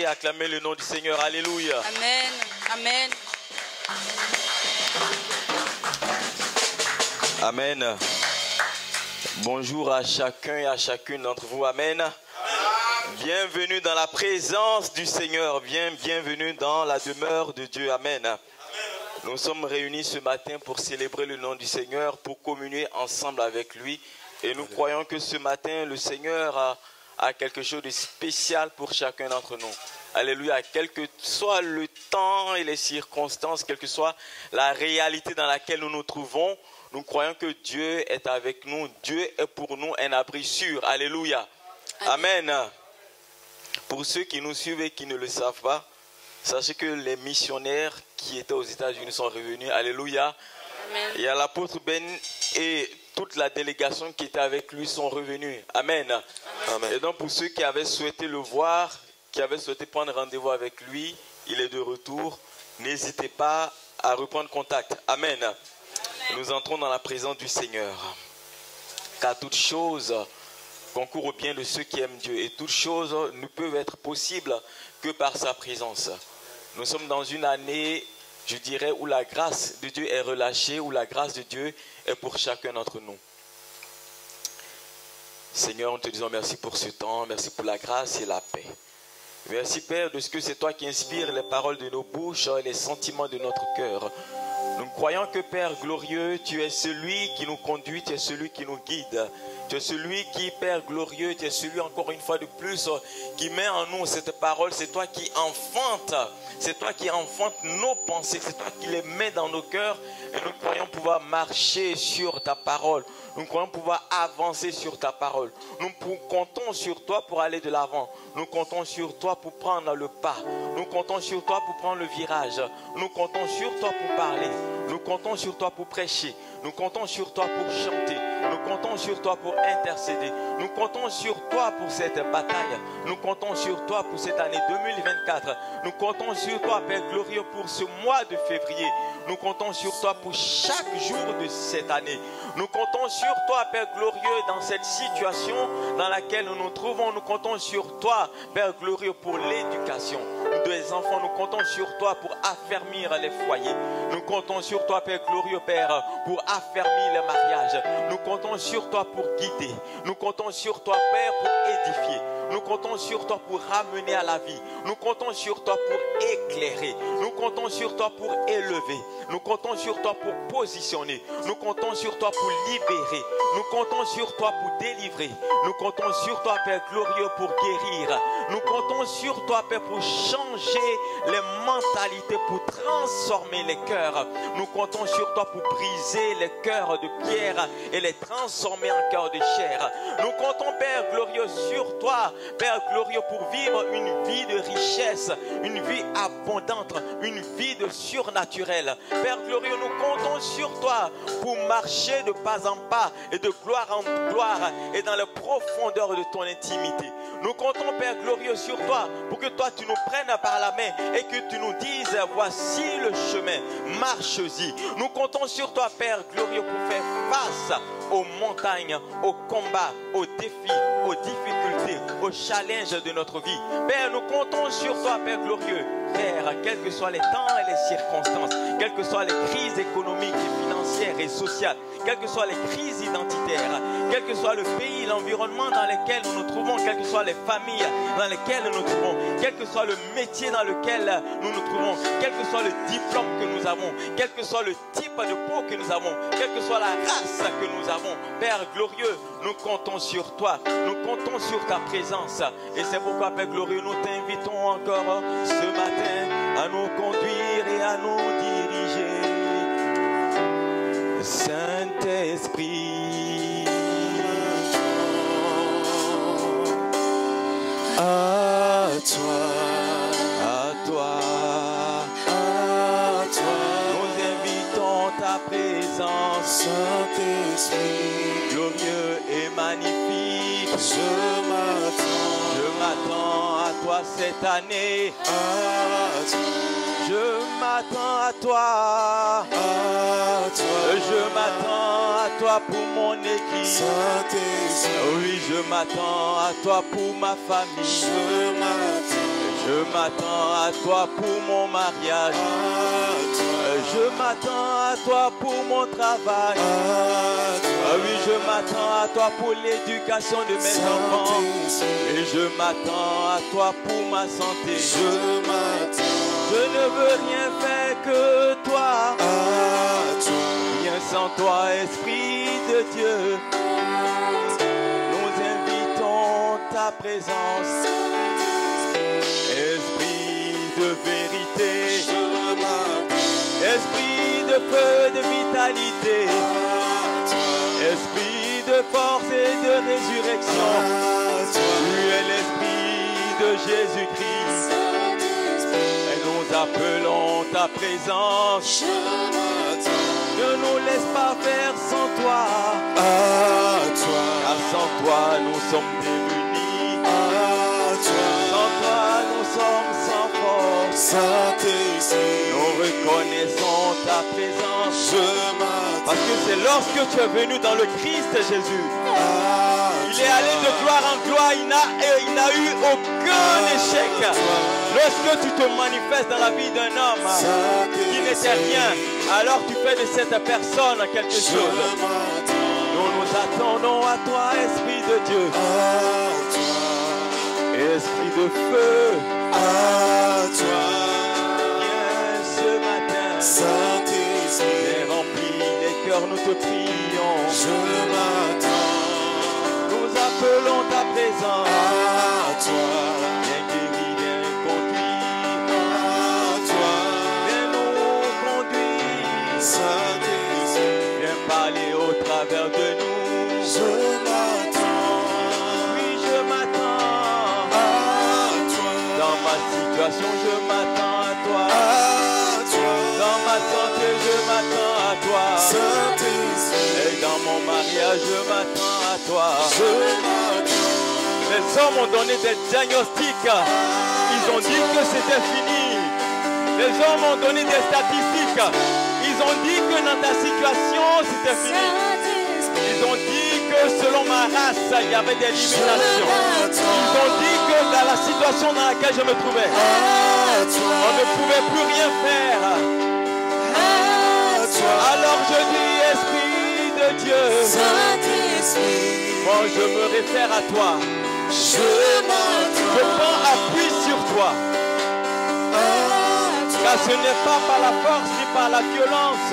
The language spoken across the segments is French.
Acclamez le nom du Seigneur. Alléluia. Amen. Amen. Amen. Bonjour à chacun et à chacune d'entre vous. Amen. Bienvenue dans la présence du Seigneur. Bienvenue dans la demeure de Dieu. Amen. Nous sommes réunis ce matin pour célébrer le nom du Seigneur, pour communier ensemble avec lui. Et nous croyons que ce matin, le Seigneur a quelque chose de spécial pour chacun d'entre nous. Alléluia. Quel que soit le temps et les circonstances, quelle que soit la réalité dans laquelle nous nous trouvons, nous croyons que Dieu est avec nous. Dieu est pour nous un abri sûr. Alléluia. Amen. Pour ceux qui nous suivent et qui ne le savent pas, sachez que les missionnaires qui étaient aux États-Unis sont revenus. Alléluia. Amen. Il y a l'apôtre Ben et toute la délégation qui était avec lui sont revenus. Amen. Amen. Et donc pour ceux qui avaient souhaité le voir, qui avaient souhaité prendre rendez-vous avec lui, il est de retour. N'hésitez pas à reprendre contact. Amen. Amen. Nous entrons dans la présence du Seigneur. Car toutes choses concourent au bien de ceux qui aiment Dieu. Et toutes choses ne peuvent être possibles que par sa présence. Nous sommes dans une année, je dirais, où la grâce de Dieu est relâchée, où la grâce de Dieu est pour chacun d'entre nous. Seigneur, nous te disons merci pour ce temps, merci pour la grâce et la paix. Merci Père de ce que c'est toi qui inspires les paroles de nos bouches et les sentiments de notre cœur. Nous croyons que Père glorieux, tu es celui qui nous conduit, tu es celui qui nous guide. Tu es celui qui, Père glorieux, tu es celui encore une fois de plus qui met en nous cette parole. C'est toi qui enfantes nos pensées, c'est toi qui les mets dans nos cœurs. Et nous croyons pouvoir marcher sur ta parole. Nous croyons pouvoir avancer sur ta parole. Nous comptons sur toi pour aller de l'avant. Nous comptons sur toi pour prendre le pas. Nous comptons sur toi pour prendre le virage. Nous comptons sur toi pour parler. Nous comptons sur toi pour prêcher. Nous comptons sur toi pour chanter. Nous comptons sur toi pour intercéder. Nous comptons sur toi pour cette bataille. Nous comptons sur toi pour cette année 2024. Nous comptons sur toi, Père glorieux, pour ce mois de février. Nous comptons sur toi pour chaque jour de cette année. Nous comptons sur toi, Père glorieux, dans cette situation dans laquelle nous nous trouvons. Nous comptons sur toi, Père glorieux, pour l'éducation des enfants. Nous comptons sur toi pour affermir les foyers. Nous comptons sur toi, Père glorieux, Père, pour affermir les mariages. Nous comptons sur toi pour guider. Nous comptons sur toi, Père, pour édifier. Nous comptons sur toi pour ramener à la vie. Nous comptons sur toi pour éclairer. Nous comptons sur toi pour élever. Nous comptons sur toi pour positionner. Nous comptons sur toi pour libérer. Nous comptons sur toi pour délivrer. Nous comptons sur toi, Père glorieux, pour guérir. Nous comptons sur toi, Père, pour changer les mentalités, pour transformer les cœurs. Nous comptons sur toi pour briser les cœurs de pierre et les transformer en cœurs de chair. Nous comptons, Père glorieux, sur toi, Père glorieux, pour vivre une vie de richesse, une vie abondante, une vie de surnaturel. Père glorieux, nous comptons sur toi pour marcher de pas en pas et de gloire en gloire et dans les profondeurs de ton intimité. Nous comptons, Père glorieux, sur toi pour que toi tu nous prennes par la main et que tu nous dises voici le chemin, marche-y. Nous comptons sur toi, Père glorieux, pour faire face aux montagnes, aux combats, aux défis, aux difficultés, aux challenges de notre vie. Père, nous comptons sur toi, Père glorieux. Père, quels que soient les temps et les circonstances, quelles que soient les crises économiques et financières et sociales, quelles que soient les crises identitaires, quel que soit le pays, l'environnement dans lequel nous nous trouvons, quelles que soient les familles dans lesquelles nous nous trouvons, quel que soit le métier dans lequel nous nous trouvons, quel que soit le diplôme que nous avons, quel que soit le type de peau que nous avons, quelle que soit la race que nous avons, Père glorieux, nous comptons sur toi, nous comptons sur ta présence. Et c'est pourquoi, Père glorieux, nous t'invitons encore ce matin à nous conduire et à nous diriger. Saint-Esprit, à toi, à toi, à toi, nous invitons ta présence, Saint-Esprit, glorieux et magnifique. Je m'attends à toi cette année. à toi, Je m'attends à toi. à toi, Je m'attends à toi pour mon église. Saint-Esprit, Oui, je m'attends à toi pour ma famille. Je m'attends à toi pour mon mariage. Je m'attends à toi pour mon travail. Oui, je m'attends à toi pour l'éducation de mes enfants. Et je m'attends à toi pour ma santé. Je ne veux rien faire que toi. Viens sans toi, Esprit de Dieu. Nous invitons ta présence. Esprit de vérité. Esprit de feu, de vitalité. Esprit de force et de résurrection. Tu es l'Esprit de Jésus-Christ. Et nous appelons ta présence. Ne nous laisse pas faire sans toi. Car sans toi nous sommes démunis. Sans toi nous sommes sans force. Nous reconnaissons ta présence. Parce que c'est lorsque tu es venu dans le Christ Jésus, il est allé de gloire en gloire, il n'a eu aucun échec. Lorsque tu te manifestes dans la vie d'un homme qui n'était rien, alors tu fais de cette personne quelque chose. Nous nous attendons à toi, Esprit de Dieu. Esprit de feu, viens ce matin. Viens remplir les cœurs, nous te prions. Nous appelons ta présence. Viens guérir, viens conduire. Viens nous conduire. Viens parler au travers de nous. Oui, je m'attends. Dans ma situation, je m'attends à toi. Dans ma santé, je m'attends à toi. Et dans mon mariage, je m'attends à toi. Les hommes ont donné des diagnostics. Ils ont dit que c'était fini. Les hommes ont donné des statistiques. Ils ont dit que dans ta situation, c'était fini. Ils ont dit que selon ma race, il y avait des limitations. Ils ont dit que dans la situation dans laquelle je me trouvais, on ne pouvait plus rien faire. Alors je dis, Esprit de Dieu, Saint-Esprit, Moi, je me réfère à toi. je Je m'attends prends appui sur toi. à Car ce n'est pas par la force ni par la violence.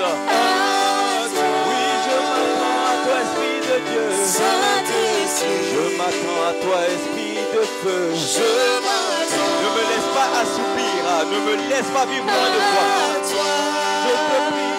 Oui, je m'attends à toi, Esprit de Dieu. Saint-Esprit, Je m'attends à toi, Esprit de feu. je m'attends Ne me laisse pas assoupir. Ne me laisse pas vivre loin de toi. à toi, Je te prie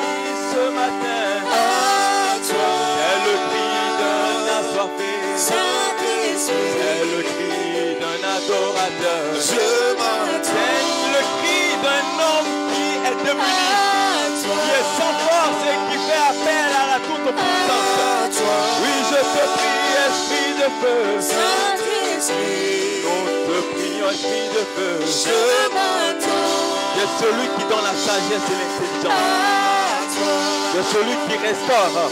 ce matin. à toi, C'est le cri d'un assoiffé. Saint-Esprit, C'est le cri d'un adorateur. je m'attends C'est le cri d'un homme qui est démuni, qui est sans force et qui fait appel à la toute puissance. à toi, Oui, je te prie, Esprit de feu. Saint-Esprit, Nous te prions, Esprit de feu. je m'attends Tu es celui qui donne la sagesse et l'intelligence. à toi, Tu es celui qui restaure.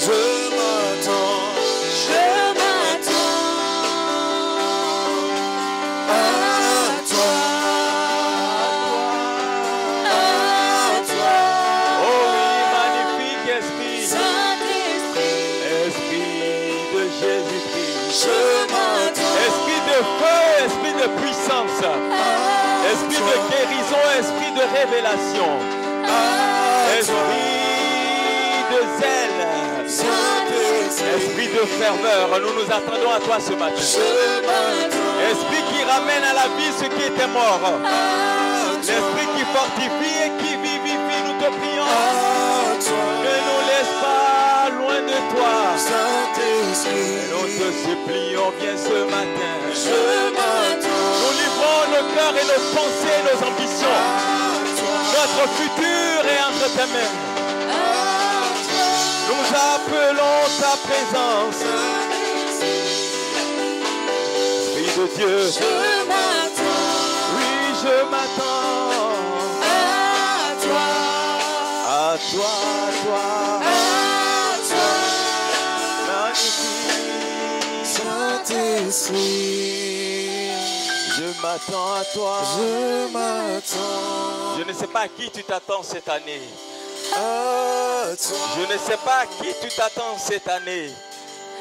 je m'attends à toi, à toi, Oh oui, magnifique Esprit. Esprit de Jésus-Christ. je m'attends Esprit de feu, esprit de puissance. Esprit de guérison, esprit de révélation. Esprit de zèle. Esprit de ferveur. Nous nous attendons à toi ce matin. Esprit qui ramène à la vie ce qui était mort. L'esprit qui fortifie et qui vivifie. Nous te prions. Ne nous laisse pas loin de toi. Nous te supplions, viens ce matin. Nous livrons nos cœurs et nos pensées, nos ambitions. Notre futur est entre tes mains. Nous appelons ta présence. Esprit de Dieu, oui, je m'attends à toi, magnifique. Saint-Esprit, Je m'attends à toi. je m'attends Je ne sais pas à qui tu t'attends cette année. à toi, Je ne sais pas à qui tu t'attends cette année.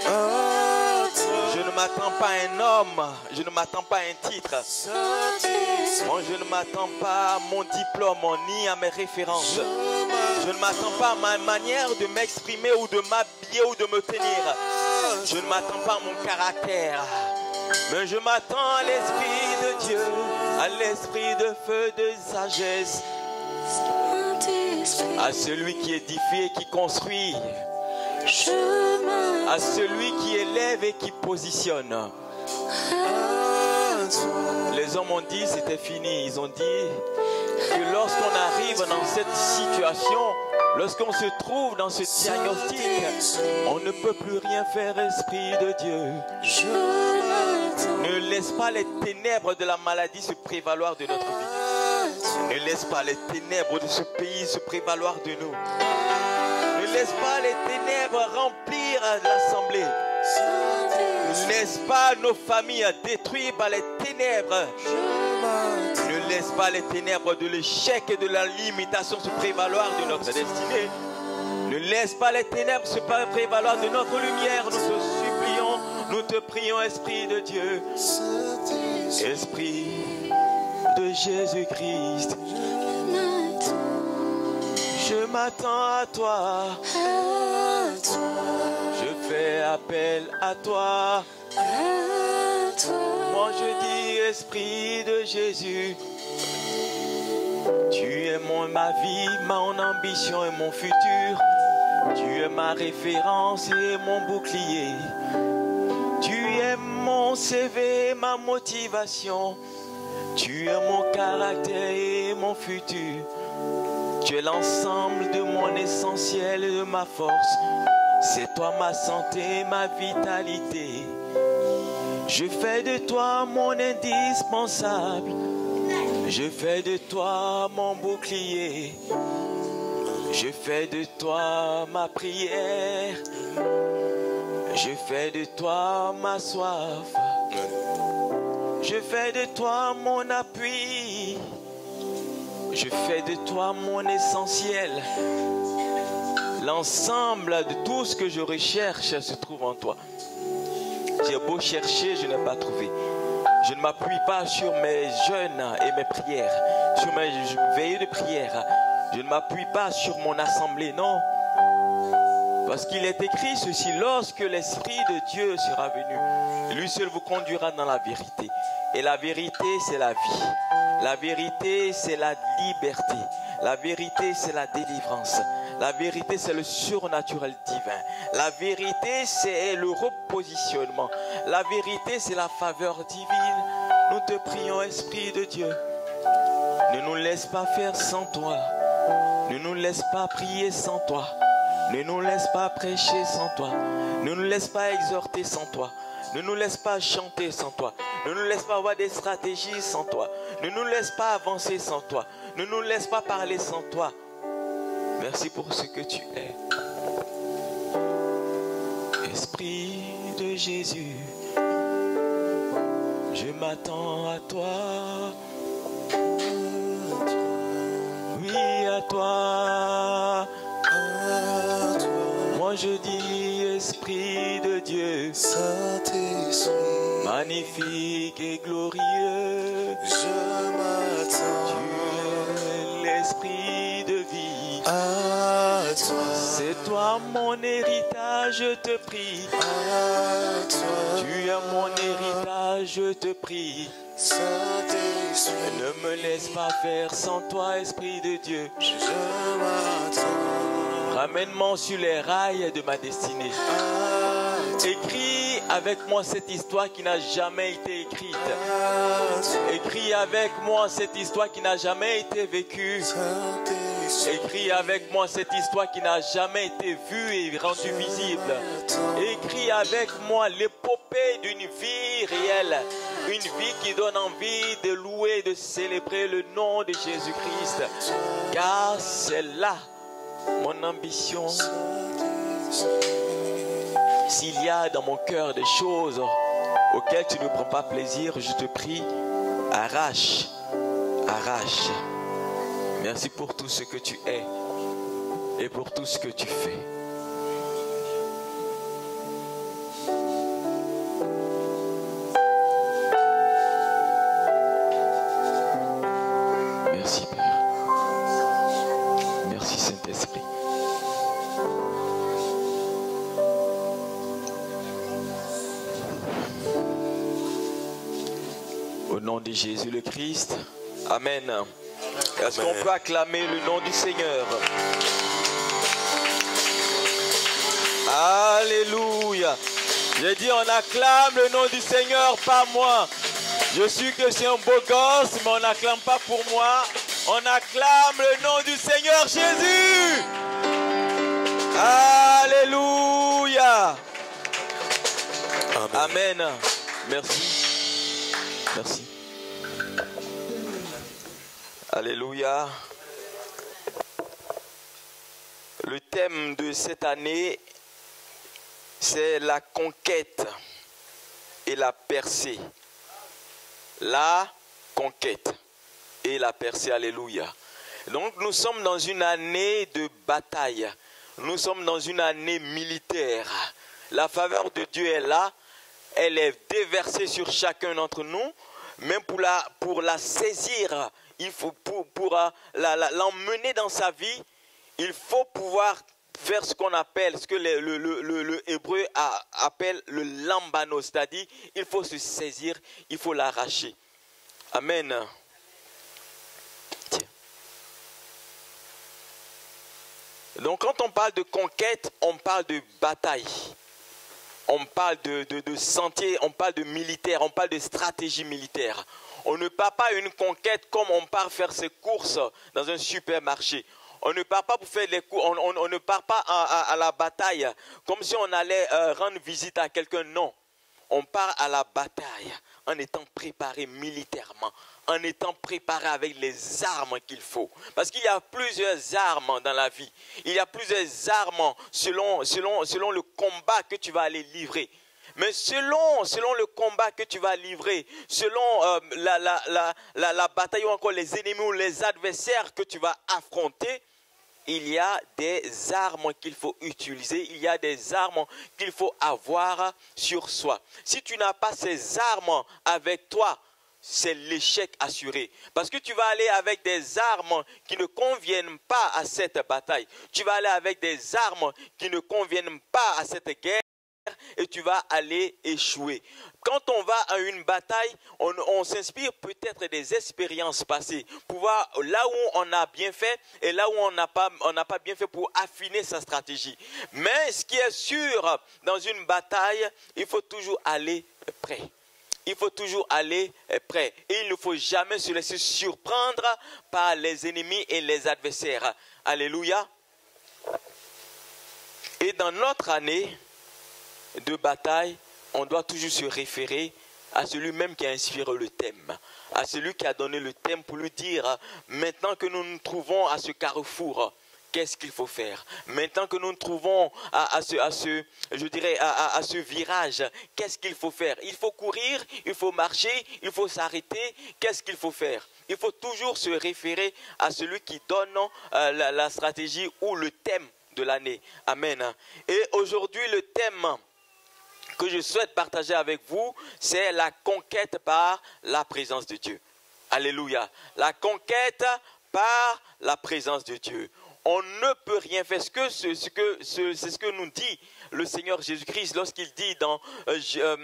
à toi, Je ne m'attends pas à un homme. Je ne m'attends pas à un titre. Saint-Esprit, Moi, je ne m'attends pas à mon diplôme ni à mes références. Je ne m'attends pas à ma manière de m'exprimer ou de m'habiller ou de me tenir. Je ne m'attends pas à mon caractère. Mais je m'attends à l'Esprit de Dieu, à l'Esprit de feu, de sagesse, à celui qui édifie et qui construit, à celui qui élève et qui positionne. Les hommes ont dit c'était fini. Ils ont dit que lorsqu'on arrive dans cette situation, lorsqu'on se trouve dans ce diagnostic, on ne peut plus rien faire, Esprit de Dieu. Ne laisse pas les ténèbres de la maladie se prévaloir de notre vie. Ne laisse pas les ténèbres de ce pays se prévaloir de nous. Ne laisse pas les ténèbres remplir l'assemblée. Ne laisse pas nos familles détruites par les ténèbres. Ne laisse pas les ténèbres de l'échec et de la limitation se prévaloir de notre destinée. Ne laisse pas les ténèbres se prévaloir de notre lumière. Nous te supplions, nous te prions, Esprit de Dieu. Esprit de Jésus-Christ. Je m'attends à toi. Je fais appel à toi. Moi je dis, Esprit de Jésus, tu es ma vie, mon ambition et mon futur. Tu es ma référence et mon bouclier. Tu es mon CV, ma motivation. Tu es mon caractère et mon futur. Tu es l'ensemble de mon essentiel et de ma force. C'est toi ma santé, ma vitalité. Je fais de toi mon indispensable. Je fais de toi mon bouclier. Je fais de toi ma prière. Je fais de toi ma soif. Je fais de toi mon appui. Je fais de toi mon essentiel. L'ensemble de tout ce que je recherche se trouve en toi. J'ai beau chercher, je n'ai pas trouvé. Je ne m'appuie pas sur mes jeûnes et mes prières, sur mes veillées de prière. Je ne m'appuie pas sur mon assemblée, non. Parce qu'il est écrit ceci, lorsque l'Esprit de Dieu sera venu, lui seul vous conduira dans la vérité. Et la vérité, c'est la vie. La vérité, c'est la liberté. La vérité, c'est la délivrance. La vérité, c'est le surnaturel divin. La vérité, c'est le repositionnement. La vérité, c'est la faveur divine. Nous te prions, Esprit de Dieu. Ne nous laisse pas faire sans toi. Ne nous laisse pas prier sans toi. Ne nous laisse pas prêcher sans toi. Ne nous laisse pas exhorter sans toi. Ne nous laisse pas chanter sans toi. Ne nous laisse pas avoir des stratégies sans toi. Ne nous laisse pas avancer sans toi. Ne nous laisse pas parler sans toi. Merci pour ce que tu es. Esprit de Jésus, je m'attends à toi. Oui, à toi. Moi je dis Esprit de Dieu, Saint-Esprit, magnifique et glorieux, je m'attends tu es l'Esprit de vie. à toi, C'est toi mon héritage, je te prie. à toi, Tu es mon héritage, je te prie. Saint-Esprit, Ne me laisse pas faire sans toi, Esprit de Dieu. je m'attends Ramène-moi sur les rails de ma destinée. à toi, Écris avec moi cette histoire qui n'a jamais été écrite. à toi, Écris avec moi cette histoire qui n'a jamais été vécue. Saint-Esprit, Écris avec moi cette histoire qui n'a jamais été vue et rendue visible. Écris avec moi l'épopée d'une vie réelle. Une vie qui donne envie de louer, de célébrer le nom de Jésus-Christ. Car c'est là mon ambition. S'il y a dans mon cœur des choses auxquelles tu ne prends pas plaisir, je te prie, arrache, arrache. Merci pour tout ce que tu es et pour tout ce que tu fais. Merci Père. Merci Saint-Esprit. Au nom de Jésus le Christ. Amen. Est-ce qu'on peut acclamer le nom du Seigneur? Alléluia. J'ai dit on acclame le nom du Seigneur, pas moi. Je suis que c'est un beau gosse, mais on n'acclame pas pour moi. On acclame le nom du Seigneur Jésus. Alléluia. Amen. Amen. Merci. Merci. Alléluia. Le thème de cette année, c'est la conquête et la percée. La conquête et la percée. Alléluia. Donc nous sommes dans une année de bataille. Nous sommes dans une année militaire. La faveur de Dieu est là. Elle est déversée sur chacun d'entre nous. Même pour la saisir, il faut pour l'emmener dans sa vie, il faut pouvoir faire ce qu'on appelle, ce que le hébreu appelle le lambano, c'est-à-dire il faut se saisir, il faut l'arracher. Amen. Tiens. Donc quand on parle de conquête, on parle de bataille. On parle de sentier, on parle de militaire, on parle de stratégie militaire. On ne part pas à une conquête comme on part faire ses courses dans un supermarché. On ne part pas pour faire les courses, on ne part pas à la bataille comme si on allait rendre visite à quelqu'un. Non, on part à la bataille en étant préparé militairement, en étant préparé avec les armes qu'il faut. Parce qu'il y a plusieurs armes dans la vie. Il y a plusieurs armes selon le combat que tu vas aller livrer. Mais selon le combat que tu vas livrer, selon la bataille ou encore les ennemis ou les adversaires que tu vas affronter, il y a des armes qu'il faut utiliser, il y a des armes qu'il faut avoir sur soi. Si tu n'as pas ces armes avec toi, c'est l'échec assuré. Parce que tu vas aller avec des armes qui ne conviennent pas à cette bataille. Tu vas aller avec des armes qui ne conviennent pas à cette guerre et tu vas aller échouer. Quand on va à une bataille, on s'inspire peut-être des expériences passées pour voir là où on a bien fait et là où on n'a pas bien fait pour affiner sa stratégie. Mais ce qui est sûr, dans une bataille, il faut toujours aller prêt. Il faut toujours aller prêt. Et il ne faut jamais se laisser surprendre par les ennemis et les adversaires. Alléluia. Et dans notre année de bataille, on doit toujours se référer à celui même qui a inspiré le thème. À celui qui a donné le thème pour lui dire, maintenant que nous nous trouvons à ce carrefour, qu'est-ce qu'il faut faire? Maintenant que nous nous trouvons à ce virage, qu'est-ce qu'il faut faire? Il faut courir, il faut marcher, il faut s'arrêter. Qu'est-ce qu'il faut faire? Il faut toujours se référer à celui qui donne la stratégie ou le thème de l'année. Amen. Et aujourd'hui, le thème que je souhaite partager avec vous, c'est la conquête par la présence de Dieu. Alléluia. La conquête par la présence de Dieu. On ne peut rien faire. C'est ce que nous dit le Seigneur Jésus-Christ lorsqu'il dit dans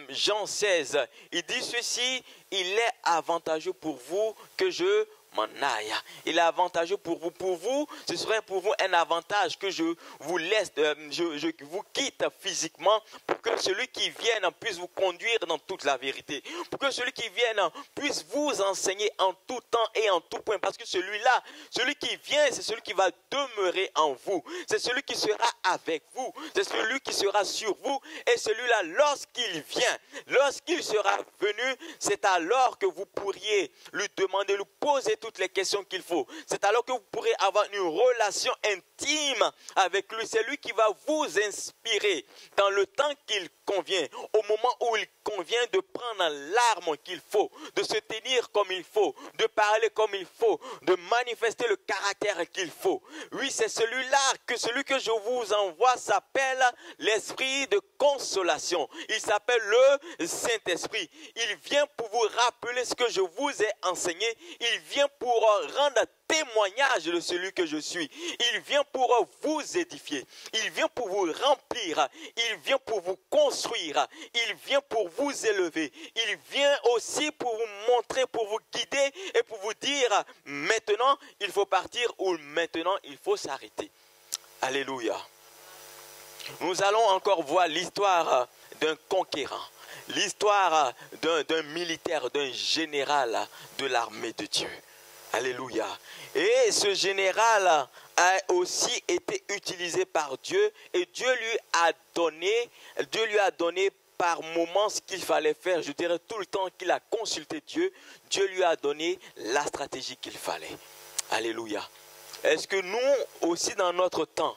Jean 16, il dit ceci, il est avantageux pour vous que je m'en aille. Il est avantageux pour vous. Pour vous, ce serait pour vous un avantage que je vous laisse, je vous quitte physiquement pour que celui qui vienne puisse vous conduire dans toute la vérité. Pour que celui qui vienne puisse vous enseigner en tout temps et en tout point. Parce que celui-là, celui qui vient, c'est celui qui va demeurer en vous. C'est celui qui sera avec vous. C'est celui qui sera sur vous. Et celui-là, lorsqu'il vient, lorsqu'il sera venu, c'est alors que vous pourriez lui demander, lui poser toutes les questions qu'il faut. C'est alors que vous pourrez avoir une relation intime avec lui. C'est lui qui va vous inspirer dans le temps qu'il convient, au moment où il convient de prendre l'arme qu'il faut, de se tenir comme il faut, de parler comme il faut, de manifester le caractère qu'il faut. Oui, c'est celui-là que celui que je vous envoie s'appelle l'esprit de consolation. Il s'appelle le Saint-Esprit. Il vient pour vous rappeler ce que je vous ai enseigné. Il vient pour rendre témoignage de celui que je suis. Il vient pour vous édifier. Il vient pour vous remplir. Il vient pour vous construire. Il vient pour vous élever. Il vient aussi pour vous montrer, pour vous guider et pour vous dire maintenant il faut partir ou maintenant il faut s'arrêter. Alléluia. Nous allons encore voir l'histoire d'un conquérant. L'histoire d'un militaire, d'un général de l'armée de Dieu. Alléluia. Et ce général a aussi été utilisé par Dieu et Dieu lui a donné par moments ce qu'il fallait faire. Je dirais tout le temps qu'il a consulté Dieu, Dieu lui a donné la stratégie qu'il fallait. Alléluia. Est-ce que nous aussi dans notre temps,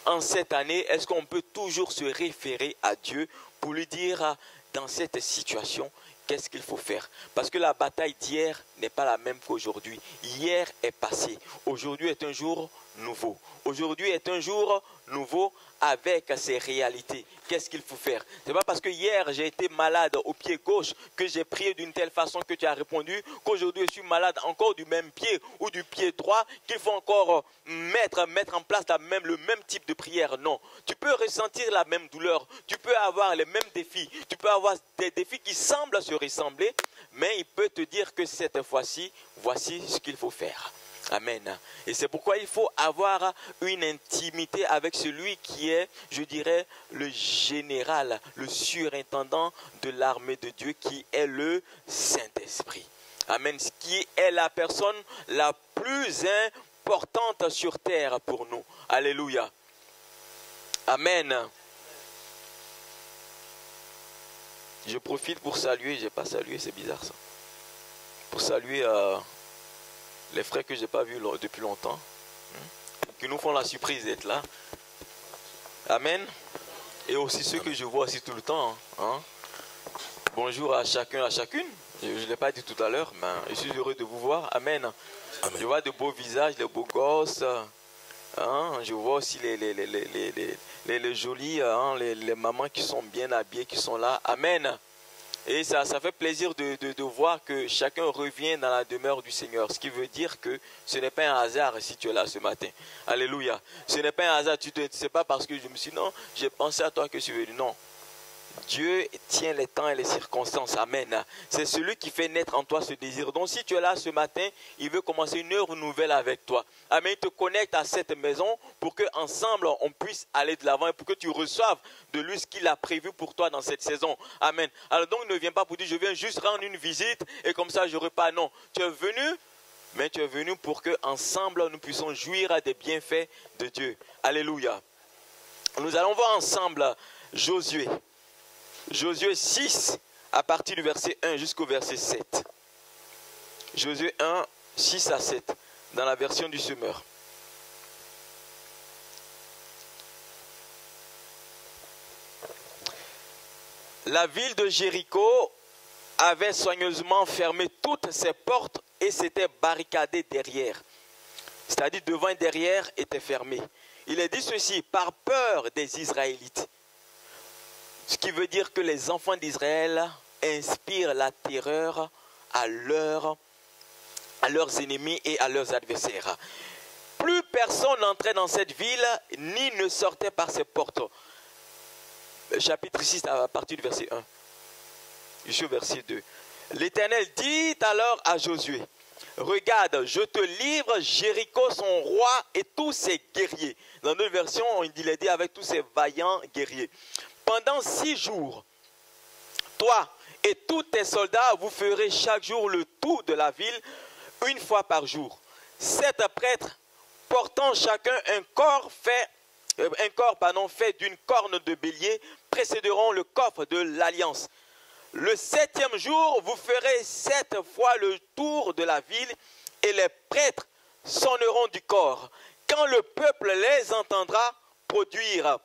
en cette année, est-ce qu'on peut toujours se référer à Dieu pour lui dire dans cette situation, qu'est-ce qu'il faut faire? Parce que la bataille d'hier n'est pas la même qu'aujourd'hui. Hier est passé. Aujourd'hui est un jour nouveau. Aujourd'hui est un jour nouveau avec ses réalités. Qu'est-ce qu'il faut faire? Ce n'est pas parce que hier j'ai été malade au pied gauche que j'ai prié d'une telle façon que tu as répondu, qu'aujourd'hui je suis malade encore du même pied ou du pied droit, qu'il faut encore mettre en place le même type de prière. Non. Tu peux ressentir la même douleur. Tu peux avoir les mêmes défis. Tu peux avoir des défis qui semblent se ressembler, mais il peut te dire que cette fois-ci, voici ce qu'il faut faire. Amen. Et c'est pourquoi il faut avoir une intimité avec celui qui est, je dirais, le général, le surintendant de l'armée de Dieu, qui est le Saint-Esprit. Amen. Ce qui est la personne la plus importante sur terre pour nous. Alléluia. Amen. Je profite pour saluer, je n'ai pas salué, c'est bizarre ça. Pour saluer les frères que je n'ai pas vus depuis longtemps, qui nous font la surprise d'être là. Amen. Et aussi ceux que je vois aussi tout le temps. Bonjour à chacun, à chacune. Je ne l'ai pas dit tout à l'heure, mais je suis heureux de vous voir. Amen. Amen. Je vois de beaux visages, de beaux gosses. Hein, je vois aussi les jolies, hein, les mamans qui sont bien habillées, qui sont là. Amen. Et ça fait plaisir de voir que chacun revient dans la demeure du Seigneur. Ce qui veut dire que ce n'est pas un hasard si tu es là ce matin. Alléluia. Ce n'est pas un hasard. Tu ne sais pas parce que je me suis dit non, j'ai pensé à toi que je suis venu. Non. Dieu tient les temps et les circonstances. Amen. C'est celui qui fait naître en toi ce désir. Donc si tu es là ce matin, il veut commencer une heure nouvelle avec toi. Amen. Il te connecte à cette maison pour qu'ensemble on puisse aller de l'avant et pour que tu reçoives de lui ce qu'il a prévu pour toi dans cette saison. Amen. Alors donc ne viens pas pour dire je viens juste rendre une visite et comme ça je repars. Non. Tu es venu, mais tu es venu pour qu'ensemble nous puissions jouir des bienfaits de Dieu. Alléluia. Nous allons voir ensemble Josué. Josué 6, à partir du verset 1 jusqu'au verset 7. Josué 1, 6 à 7, dans la version du semeur. La ville de Jéricho avait soigneusement fermé toutes ses portes et s'était barricadée derrière. C'est-à-dire devant et derrière était fermé. Il est dit ceci, par peur des Israélites. Ce qui veut dire que les enfants d'Israël inspirent la terreur à leurs ennemis et à leurs adversaires. Plus personne n'entrait dans cette ville, ni ne sortait par ses portes. Chapitre 6, à partir du verset 1. Jusqu'au verset 2. L'Éternel dit alors à Josué, regarde, je te livre Jéricho, son roi et tous ses guerriers. Dans notre version, il est dit avec tous ses vaillants guerriers. Pendant 6 jours, toi et tous tes soldats, vous ferez chaque jour le tour de la ville, une fois par jour. 7 prêtres, portant chacun un corps fait d'une corne de bélier, précéderont le coffre de l'alliance. Le 7e jour, vous ferez 7 fois le tour de la ville, et les prêtres sonneront du corps. Quand le peuple les entendra produire,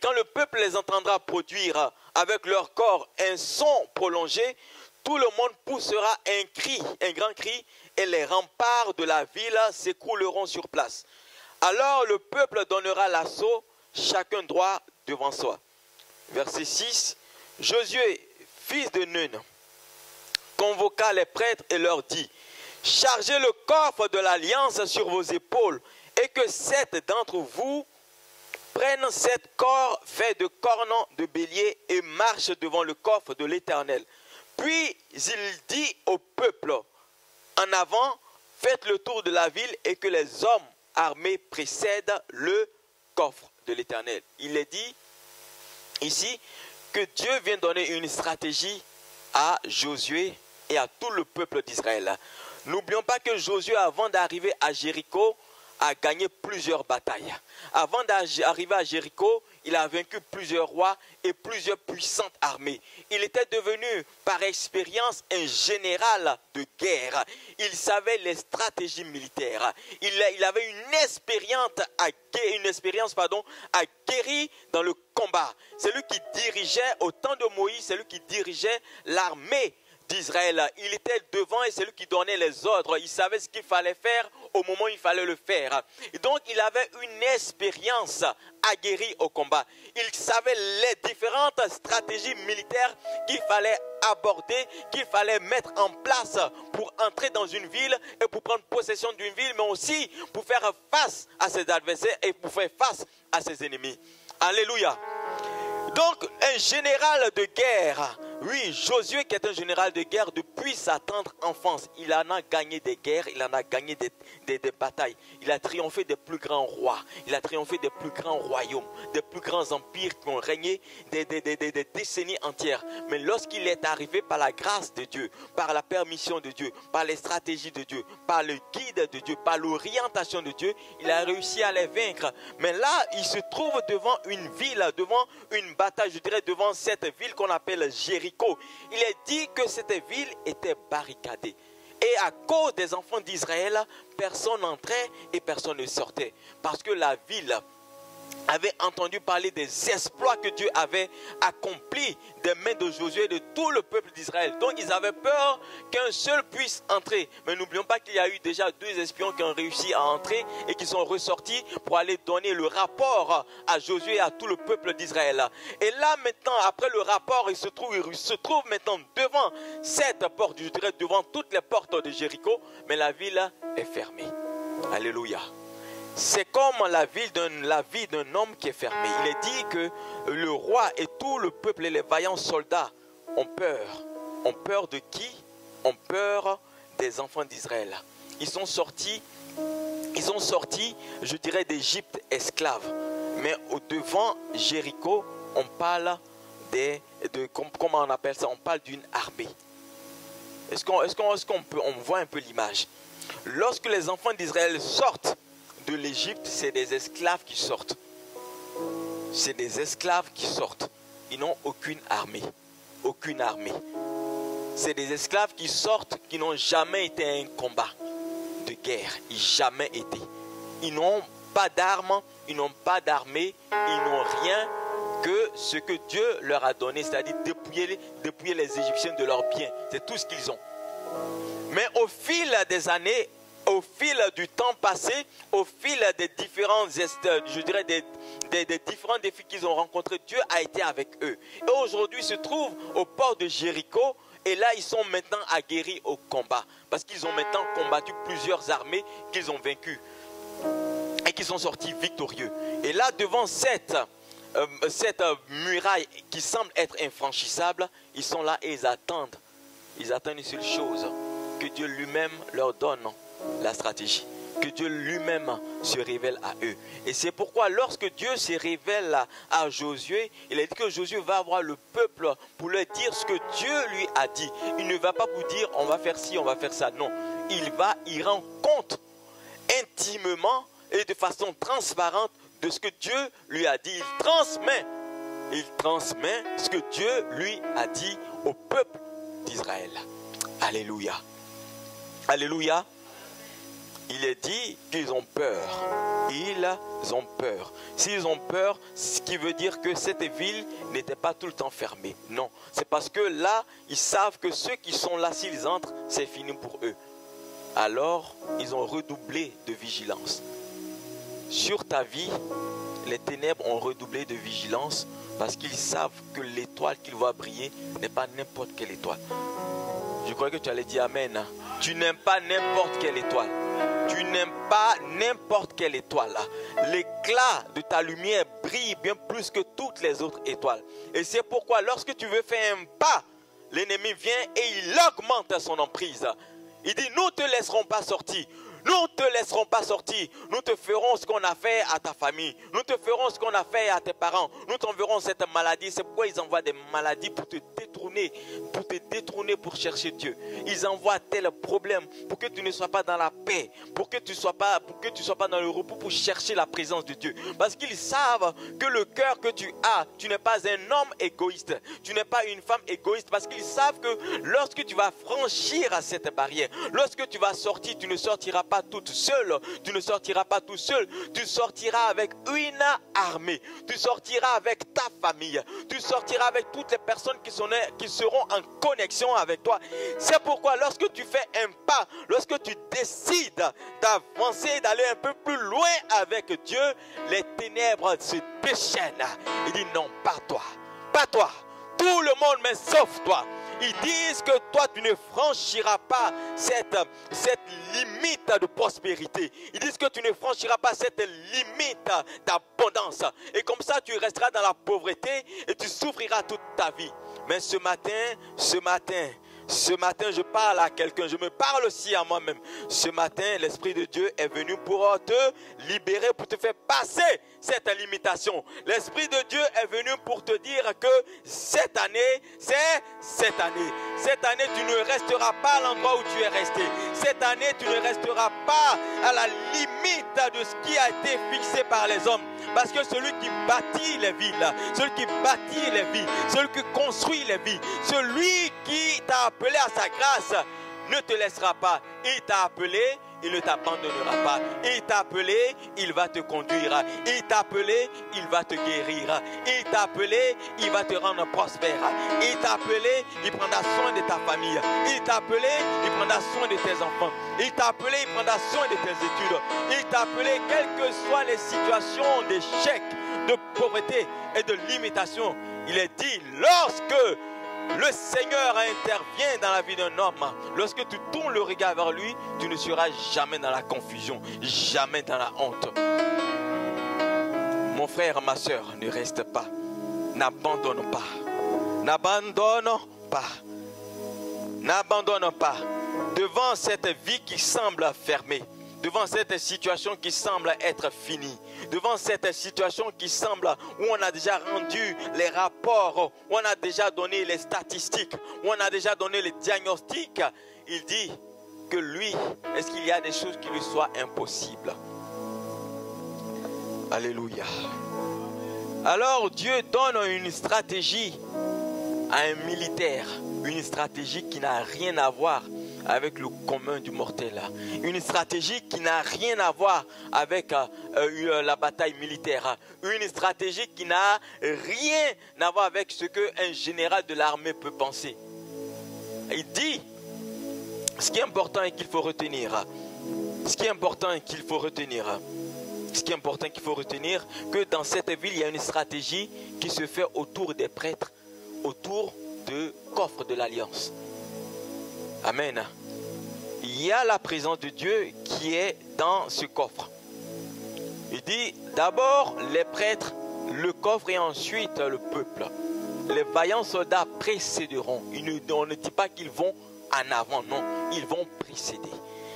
quand le peuple les entendra produire avec leur corps un son prolongé, tout le monde poussera un cri, un grand cri, et les remparts de la ville s'écrouleront sur place. Alors le peuple donnera l'assaut, chacun droit devant soi. Verset 6, Josué, fils de Nun, convoqua les prêtres et leur dit, chargez le coffre de l'alliance sur vos épaules, et que 7 d'entre vous prennent 7 corps faits de cornes de bélier et marchent devant le coffre de l'Éternel. Puis il dit au peuple, en avant, faites le tour de la ville et que les hommes armés précèdent le coffre de l'Éternel. Il est dit ici que Dieu vient donner une stratégie à Josué et à tout le peuple d'Israël. N'oublions pas que Josué, avant d'arriver à Jéricho, a gagné plusieurs batailles. Avant d'arriver à Jéricho, il a vaincu plusieurs rois et plusieurs puissantes armées. Il était devenu par expérience un général de guerre. Il savait les stratégies militaires. Il avait une expérience à guérir dans le combat. C'est lui qui dirigeait, au temps de Moïse, c'est lui qui dirigeait l'armée d'Israël. Il était devant et c'est lui qui donnait les ordres. Il savait ce qu'il fallait faire au moment où il fallait le faire. Et donc il avait une expérience aguerrie au combat. Il savait les différentes stratégies militaires qu'il fallait aborder, qu'il fallait mettre en place pour entrer dans une ville et pour prendre possession d'une ville, mais aussi pour faire face à ses adversaires et pour faire face à ses ennemis. Alléluia. Donc, un général de guerre, oui, Josué qui est un général de guerre depuis sa tendre enfance, il en a gagné des guerres, il en a gagné des batailles. Il a triomphé des plus grands rois, il a triomphé des plus grands royaumes, des plus grands empires qui ont régné des décennies entières. Mais lorsqu'il est arrivé par la grâce de Dieu, par la permission de Dieu, par les stratégies de Dieu, par le guide de Dieu, par l'orientation de Dieu, il a réussi à les vaincre. Mais là, il se trouve devant une ville, devant une bataille, je dirais devant cette ville qu'on appelle Jéricho. Il est dit que cette ville était barricadée. Et à cause des enfants d'Israël, personne n'entrait et personne ne sortait. Parce que la ville avaient entendu parler des exploits que Dieu avait accomplis des mains de Josué et de tout le peuple d'Israël. Donc ils avaient peur qu'un seul puisse entrer. Mais n'oublions pas qu'il y a eu déjà 2 espions qui ont réussi à entrer et qui sont ressortis pour aller donner le rapport à Josué et à tout le peuple d'Israël. Et là maintenant, après le rapport, il se trouve maintenant devant cette porte, je dirais devant toutes les portes de Jéricho, mais la ville est fermée. Alléluia. C'est comme la vie d'un homme qui est fermé. Il est dit que le roi et tout le peuple et les vaillants soldats ont peur. Ont peur de qui? Ont peur des enfants d'Israël. Ils sont sortis, je dirais, d'Égypte esclaves. Mais au-devant Jéricho, on parle comment on appelle ça? On parle d'une armée. Est-ce qu'on voit un peu l'image? Lorsque les enfants d'Israël sortent de l'Égypte, c'est des esclaves qui sortent. C'est des esclaves qui sortent. Ils n'ont aucune armée. Aucune armée. C'est des esclaves qui sortent, qui n'ont jamais été à un combat de guerre. Jamais été. Ils n'ont pas d'armes, ils n'ont pas d'armée, ils n'ont rien que ce que Dieu leur a donné, c'est-à-dire dépouiller les Égyptiens de leurs biens. C'est tout ce qu'ils ont. Mais au fil des années, au fil du temps passé, au fil des différents, je dirais des différents défis qu'ils ont rencontrés, Dieu a été avec eux. Et aujourd'hui, ils se trouvent au port de Jéricho. Et là, ils sont maintenant aguerris au combat. Parce qu'ils ont maintenant combattu plusieurs armées qu'ils ont vaincues. Et qu'ils sont sortis victorieux. Et là, devant cette muraille qui semble être infranchissable, ils sont là et ils attendent. Ils attendent une seule chose. Que Dieu lui-même leur donne la stratégie, que Dieu lui-même se révèle à eux. Et c'est pourquoi lorsque Dieu se révèle à Josué, il a dit que Josué va voir le peuple pour leur dire ce que Dieu lui a dit. Il ne va pas vous dire on va faire ci, on va faire ça. Non, il rend compte intimement et de façon transparente de ce que Dieu lui a dit. Il transmet ce que Dieu lui a dit au peuple d'Israël. Alléluia. Alléluia. Il est dit qu'ils ont peur. Ils ont peur. S'ils ont peur, ce qui veut dire que cette ville n'était pas tout le temps fermée. Non, c'est parce que là, ils savent que ceux qui sont là, s'ils entrent, c'est fini pour eux. Alors, ils ont redoublé de vigilance. Sur ta vie, les ténèbres ont redoublé de vigilance parce qu'ils savent que l'étoile qu'ils voient briller n'est pas n'importe quelle étoile. Je crois que tu allais dire Amen. Tu n'aimes pas n'importe quelle étoile. Tu n'aimes pas n'importe quelle étoile. L'éclat de ta lumière brille bien plus que toutes les autres étoiles. Et c'est pourquoi lorsque tu veux faire un pas, l'ennemi vient et il augmente son emprise. Il dit, nous ne te laisserons pas sortir. Nous ne te laisserons pas sortir. Nous te ferons ce qu'on a fait à ta famille. Nous te ferons ce qu'on a fait à tes parents. Nous t'enverrons cette maladie. C'est pourquoi ils envoient des maladies pour te détourner pour chercher Dieu. Ils envoient tel problème pour que tu ne sois pas dans la paix, pour que tu ne sois pas dans le repos, pour chercher la présence de Dieu. Parce qu'ils savent que le cœur que tu as, tu n'es pas un homme égoïste. Tu n'es pas une femme égoïste. Parce qu'ils savent que lorsque tu vas franchir cette barrière, lorsque tu vas sortir, tu ne sortiras pas toute seule, tu ne sortiras pas tout seul, tu sortiras avec une armée, tu sortiras avec ta famille, tu sortiras avec toutes les personnes qui seront en connexion avec toi. C'est pourquoi lorsque tu fais un pas, lorsque tu décides d'avancer, d'aller un peu plus loin avec Dieu, les ténèbres se déchaînent. Il dit non, pas toi, pas toi, tout le monde mais sauf toi. Ils disent que toi tu ne franchiras pas cette limite de prospérité. Ils disent que tu ne franchiras pas cette limite d'abondance. Et comme ça tu resteras dans la pauvreté et tu souffriras toute ta vie. Mais ce matin, je parle à quelqu'un, je me parle aussi à moi-même. Ce matin, l'Esprit de Dieu est venu pour te libérer, pour te faire passer cette limitation. L'Esprit de Dieu est venu pour te dire que cette année, c'est cette année. Cette année, tu ne resteras pas à l'endroit où tu es resté. Cette année, tu ne resteras pas à la limite de ce qui a été fixé par les hommes. Parce que celui qui bâtit les villes, celui qui bâtit les vies, celui qui construit les vies, celui qui t'a appelé à sa grâce, ne te laissera pas. Il t'a appelé, il ne t'abandonnera pas. Il t'a appelé, il va te conduire. Il t'a appelé, il va te guérir. Il t'a appelé, il va te rendre prospère. Il t'a appelé, il prendra soin de ta famille. Il t'a appelé, il prendra soin de tes enfants. Il t'a appelé, il prendra soin de tes études. Il t'a appelé, quelles que soient les situations d'échec, de pauvreté et de limitation. Il est dit, lorsque le Seigneur intervient dans la vie d'un homme, lorsque tu tournes le regard vers lui, tu ne seras jamais dans la confusion, jamais dans la honte. Mon frère, ma soeur, ne reste pas. N'abandonne pas. N'abandonne pas. N'abandonne pas. Devant cette vie qui semble fermée, devant cette situation qui semble être finie, devant cette situation qui semble où on a déjà rendu les rapports, où on a déjà donné les statistiques, où on a déjà donné les diagnostics, il dit que lui, est-ce qu'il y a des choses qui lui soient impossibles? Alléluia. Alors Dieu donne une stratégie à un militaire, une stratégie qui n'a rien à voir avec le commun du mortel. Une stratégie qui n'a rien à voir avec la bataille militaire. Une stratégie qui n'a rien à voir avec ce qu'un général de l'armée peut penser. Il dit, ce qui est important et qu'il faut retenir, ce qui est important et qu'il faut retenir, ce qui est important et qu'il faut retenir, que dans cette ville, il y a une stratégie qui se fait autour des prêtres, autour du coffre de l'Alliance. Amen. Il y a la présence de Dieu qui est dans ce coffre. Il dit d'abord les prêtres, le coffre et ensuite le peuple. Les vaillants soldats précéderont. On ne dit pas qu'ils vont en avant, non, ils vont précéder.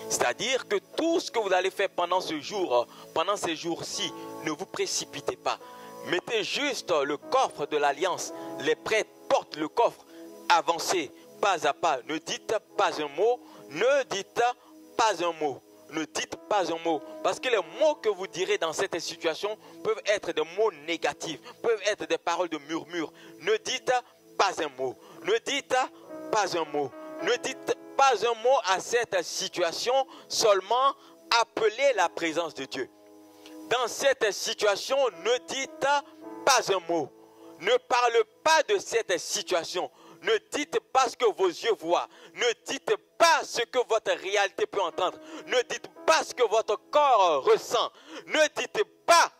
C'est-à-dire que tout ce que vous allez faire pendant ce jour, pendant ces jours-ci, ne vous précipitez pas. Mettez juste le coffre de l'Alliance. Les prêtres portent le coffre. Avancez pas à pas. Ne dites pas un mot. Ne dites pas un mot. Ne dites pas un mot. Parce que les mots que vous direz dans cette situation peuvent être des mots négatifs, peuvent être des paroles de murmure. Ne dites pas un mot. Ne dites pas un mot. Ne dites pas un mot à cette situation, seulement appelez la présence de Dieu. Dans cette situation, ne dites pas un mot. Ne parlez pas de cette situation. Ne dites pas ce que vos yeux voient. Ne dites pas ce que votre réalité peut entendre. Ne dites pas ce que votre corps ressent. Ne dites pas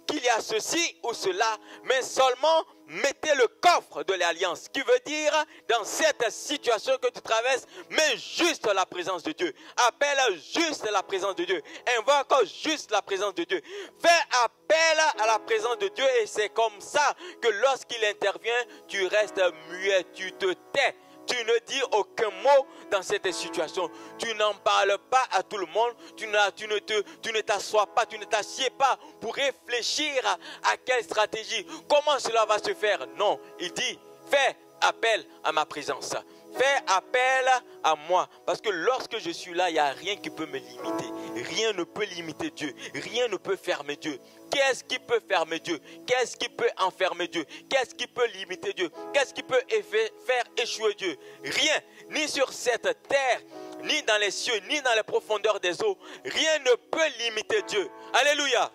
qu'il y a ceci ou cela, mais seulement mettez le coffre de l'Alliance, qui veut dire dans cette situation que tu traverses, mets juste la présence de Dieu. Appelle juste la présence de Dieu. Invoque juste la présence de Dieu. Fais appel à la présence de Dieu et c'est comme ça que lorsqu'il intervient, tu restes muet, tu te tais. Tu ne dis aucun mot dans cette situation. Tu n'en parles pas à tout le monde. Tu ne t'assois pas, tu ne t'assieds pas pour réfléchir à quelle stratégie. Comment cela va se faire? Non, il dit, fais appel à ma présence. Fais appel à moi. Parce que lorsque je suis là, il n'y a rien qui peut me limiter. Rien ne peut limiter Dieu. Rien ne peut fermer Dieu. Qu'est-ce qui peut fermer Dieu? Qu'est-ce qui peut enfermer Dieu? Qu'est-ce qui peut limiter Dieu? Qu'est-ce qui peut faire échouer Dieu? Rien. Ni sur cette terre, ni dans les cieux, ni dans les profondeurs des eaux. Rien ne peut limiter Dieu. Alléluia.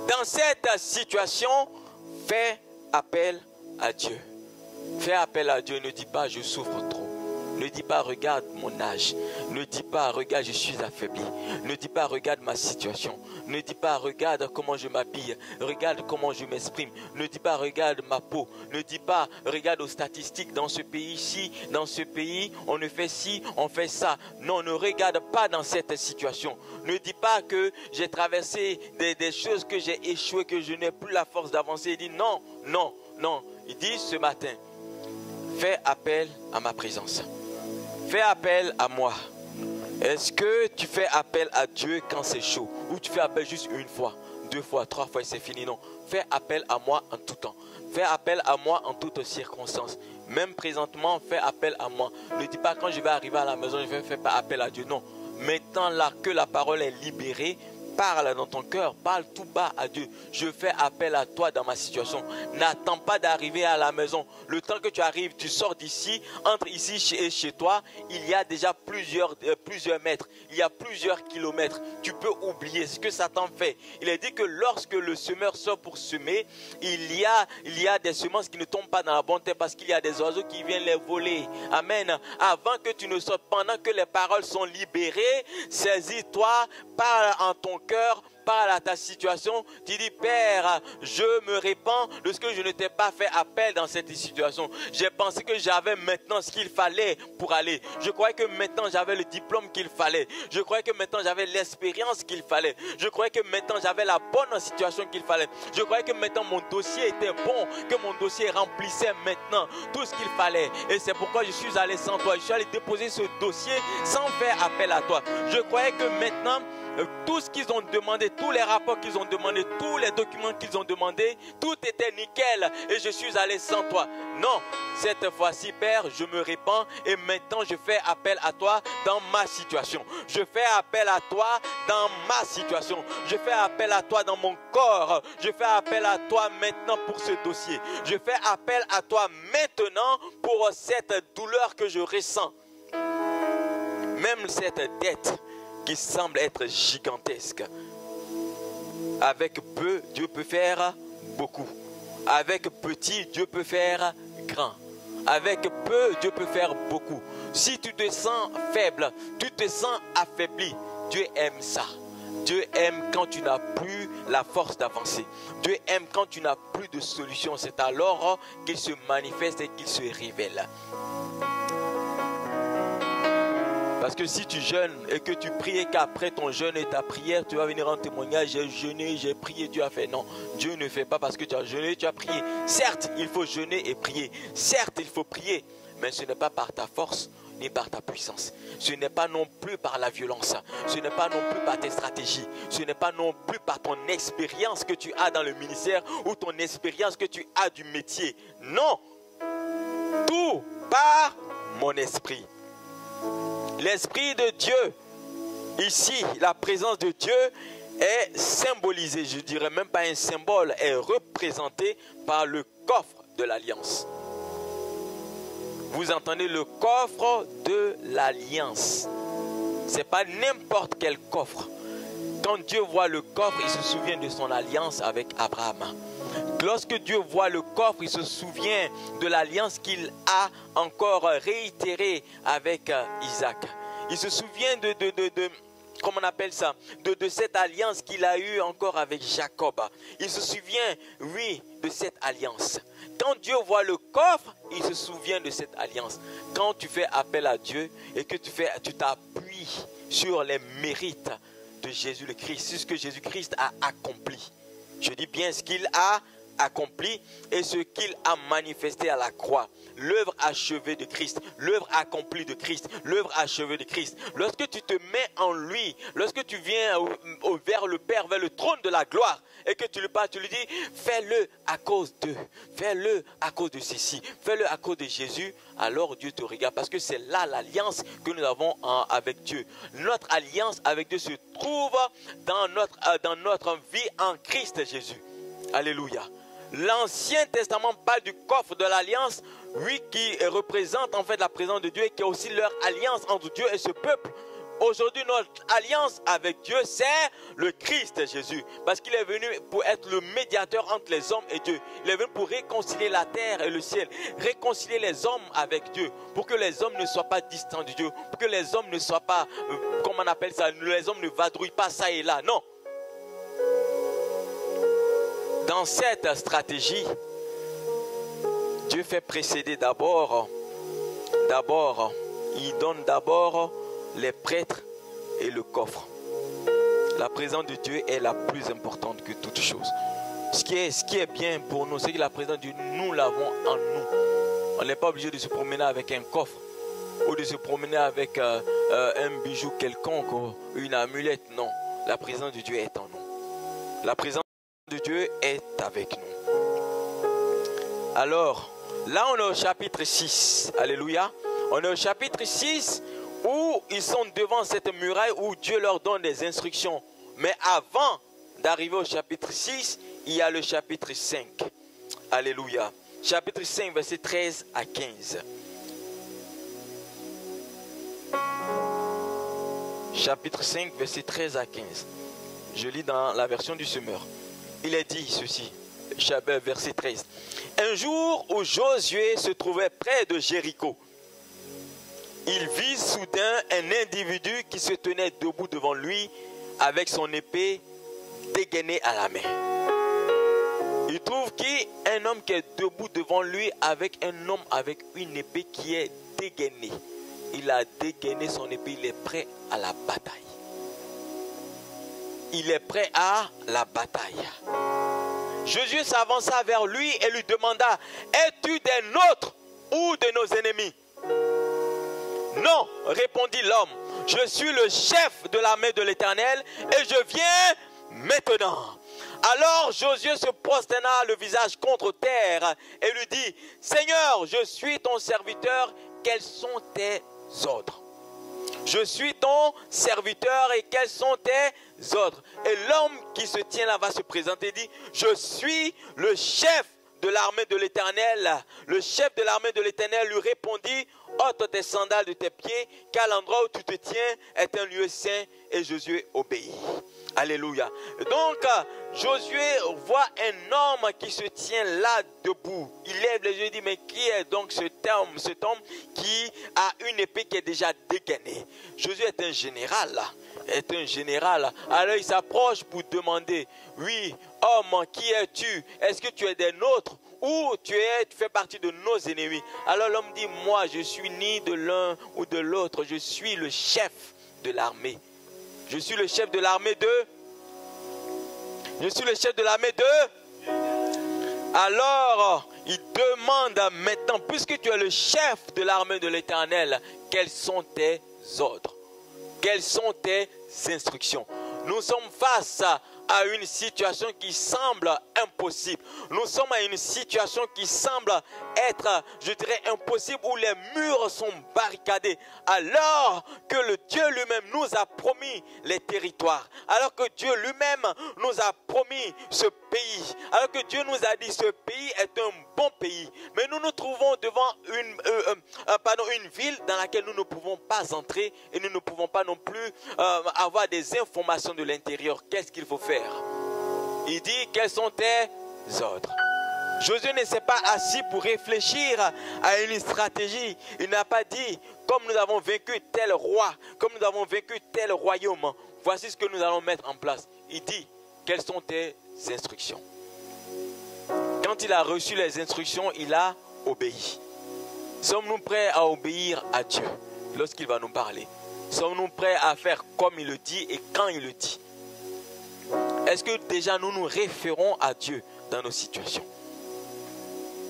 Dans cette situation, fais appel à Dieu. Fais appel à Dieu. Ne dis pas je souffre trop. Ne dis pas regarde mon âge. Ne dis pas regarde je suis affaibli. Ne dis pas regarde ma situation. Ne dis pas regarde comment je m'habille. Regarde comment je m'exprime. Ne dis pas regarde ma peau. Ne dis pas regarde aux statistiques dans ce pays-ci, dans ce pays on ne fait ci, on fait ça. Non, ne regarde pas dans cette situation. Ne dis pas que j'ai traversé des choses, que j'ai échoué, que je n'ai plus la force d'avancer. Il dit non, non, non. Il dit ce matin, fais appel à ma présence. Fais appel à moi. Est-ce que tu fais appel à Dieu quand c'est chaud? Ou tu fais appel juste une fois, 2 fois, 3 fois et c'est fini? Non. Fais appel à moi en tout temps. Fais appel à moi en toutes circonstances. Même présentement, fais appel à moi. Ne dis pas quand je vais arriver à la maison, je ne fais pas appel à Dieu. Non. Maintenant là que la parole est libérée, Parle dans ton cœur, parle tout bas à Dieu. Je fais appel à toi dans ma situation. N'attends pas d'arriver à la maison. Le temps que tu arrives, tu sors d'ici. Entre ici et chez toi, il y a déjà plusieurs mètres. Il y a plusieurs kilomètres. Tu peux oublier ce que Satan fait. Il est dit que lorsque le semeur sort pour semer, il y a des semences qui ne tombent pas dans la bonne terre parce qu'il y a des oiseaux qui viennent les voler. Amen. Avant que tu ne sortes, pendant que les paroles sont libérées, saisis-toi, parle en ton cœur, parle à ta situation, tu dis Père, je me répands de ce que je ne t'ai pas fait appel dans cette situation. J'ai pensé que j'avais maintenant ce qu'il fallait pour aller. Je croyais que maintenant j'avais le diplôme qu'il fallait. Je croyais que maintenant j'avais l'expérience qu'il fallait. Je croyais que maintenant j'avais la bonne situation qu'il fallait. Je croyais que maintenant mon dossier était bon, que mon dossier remplissait maintenant tout ce qu'il fallait. Et c'est pourquoi je suis allé sans toi. Je suis allé déposer ce dossier sans faire appel à toi. Je croyais que maintenant tout ce qu'ils ont demandé, tous les rapports qu'ils ont demandé, tous les documents qu'ils ont demandé, tout était nickel et je suis allé sans toi. Non, cette fois-ci, Père, je me répands et maintenant je fais appel à toi dans ma situation. Je fais appel à toi dans ma situation. Je fais appel à toi dans mon corps. Je fais appel à toi maintenant pour ce dossier. Je fais appel à toi maintenant pour cette douleur que je ressens. Même cette dette qui semble être gigantesque. Avec peu, Dieu peut faire beaucoup. Avec petit, Dieu peut faire grand. Avec peu, Dieu peut faire beaucoup. Si tu te sens faible, tu te sens affaibli, Dieu aime ça. Dieu aime quand tu n'as plus la force d'avancer. Dieu aime quand tu n'as plus de solution. C'est alors qu'il se manifeste et qu'il se révèle. Parce que si tu jeûnes et que tu pries et qu'après ton jeûne et ta prière, tu vas venir en témoignage, j'ai jeûné, j'ai prié, Dieu a fait. Non, Dieu ne fait pas parce que tu as jeûné, tu as prié. Certes, il faut jeûner et prier. Certes, il faut prier, mais ce n'est pas par ta force ni par ta puissance. Ce n'est pas non plus par la violence. Ce n'est pas non plus par tes stratégies. Ce n'est pas non plus par ton expérience que tu as dans le ministère ou ton expérience que tu as du métier. Non, tout par mon esprit. L'Esprit de Dieu, ici, la présence de Dieu est symbolisée, je dirais même pas un symbole, est représentée par le coffre de l'Alliance. Vous entendez, le coffre de l'Alliance. Ce n'est pas n'importe quel coffre. Quand Dieu voit le coffre, il se souvient de son alliance avec Abraham. Lorsque Dieu voit le coffre, il se souvient de l'alliance qu'il a encore réitérée avec Isaac. Il se souvient comment on appelle ça, de cette alliance qu'il a eue encore avec Jacob. Il se souvient, oui, de cette alliance. Quand Dieu voit le coffre, il se souvient de cette alliance. Quand tu fais appel à Dieu et que tu t'appuies sur les mérites de Jésus le Christ, sur ce que Jésus-Christ a accompli. Je dis bien ce qu'il a accompli et ce qu'il a manifesté à la croix. L'œuvre achevée de Christ, l'œuvre accomplie de Christ, l'œuvre achevée de Christ. Lorsque tu te mets en lui, lorsque tu viens vers le Père, vers le trône de la gloire, et que tu lui parles, tu lui dis, fais-le à cause d'eux, fais-le à cause de ceci, fais-le à cause de Jésus, alors Dieu te regarde, parce que c'est là l'alliance que nous avons avec Dieu. Notre alliance avec Dieu se trouve dans notre vie en Christ Jésus. Alléluia. L'Ancien Testament parle du coffre de l'alliance, oui, qui représente en fait la présence de Dieu et qui est aussi leur alliance entre Dieu et ce peuple. Aujourd'hui, notre alliance avec Dieu, c'est le Christ Jésus. Parce qu'il est venu pour être le médiateur entre les hommes et Dieu. Il est venu pour réconcilier la terre et le ciel. Réconcilier les hommes avec Dieu. Pour que les hommes ne soient pas distants de Dieu. Pour que les hommes ne soient pas, comment on appelle ça, les hommes ne vadrouillent pas ça et là. Non. Dans cette stratégie, Dieu fait précéder d'abord, il donne d'abord les prêtres et le coffre. La présence de Dieu est la plus importante que toute chose. Ce qui est bien pour nous, c'est que la présence de Dieu, nous l'avons en nous. On n'est pas obligé de se promener avec un coffre ou de se promener avec un bijou quelconque ou une amulette. Non, la présence de Dieu est en nous. La présence de Dieu est avec nous. Alors, là on est au chapitre 6. Alléluia. On est au chapitre 6 où ils sont devant cette muraille où Dieu leur donne des instructions. Mais avant d'arriver au chapitre 6, il y a le chapitre 5. Alléluia. Chapitre 5, verset 13 à 15. Chapitre 5, verset 13 à 15. Je lis dans la version du Semeur. Il est dit ceci, verset 13. Un jour où Josué se trouvait près de Jéricho, il vit soudain un individu qui se tenait debout devant lui avec son épée dégainée à la main. Il trouve qu'un homme qui est debout devant lui avec un homme avec une épée qui est dégainée. Il a dégainé son épée, il est prêt à la bataille. Il est prêt à la bataille. Josué s'avança vers lui et lui demanda, es-tu des nôtres ou de nos ennemis? Non, répondit l'homme, je suis le chef de l'armée de l'Éternel et je viens maintenant. Alors Josué se prosterna le visage contre terre et lui dit, Seigneur, je suis ton serviteur, quels sont tes ordres? Je suis ton serviteur et quels sont tes ordres? Et l'homme qui se tient là va se présenter et dit, je suis le chef de l'armée de l'Éternel. Le chef de l'armée de l'Éternel lui répondit, ôte tes sandales de tes pieds, car l'endroit où tu te tiens est un lieu saint. Et Josué obéit. Alléluia. Donc, Josué voit un homme qui se tient là debout. Il lève les yeux et dit, mais qui est donc cet homme qui a une épée qui est déjà dégainée? Josué est un général. Alors il s'approche pour demander, oui, homme, qui es-tu? Est-ce que tu es des nôtres ou tu fais partie de nos ennemis? Alors l'homme dit, moi je suis ni de l'un ou de l'autre, je suis le chef de l'armée. Je suis le chef de l'armée de... Alors, il demande maintenant, puisque tu es le chef de l'armée de l'Éternel, quels sont tes ordres? Quelles sont tes instructions? Nous sommes face à une situation qui semble impossible. Nous sommes à une situation qui semble être, je dirais, impossible, où les murs sont barricadés. Alors que le Dieu lui-même nous a promis les territoires. Alors que Dieu lui-même nous a promis ce pays. Alors que Dieu nous a dit ce pays est un bon pays. Mais nous nous trouvons devant une ville dans laquelle nous ne pouvons pas entrer et nous ne pouvons pas non plus avoir des informations de l'intérieur. Qu'est-ce qu'il faut faire? Il dit, quels sont tes ordres? Josué ne s'est pas assis pour réfléchir à une stratégie. Il n'a pas dit, comme nous avons vaincu tel roi, comme nous avons vaincu tel royaume, voici ce que nous allons mettre en place. Il dit, quelles sont tes instructions? Quand il a reçu les instructions, il a obéi. Sommes-nous prêts à obéir à Dieu lorsqu'il va nous parler? Sommes-nous prêts à faire comme il le dit et quand il le dit? Est-ce que déjà nous nous référons à Dieu dans nos situations?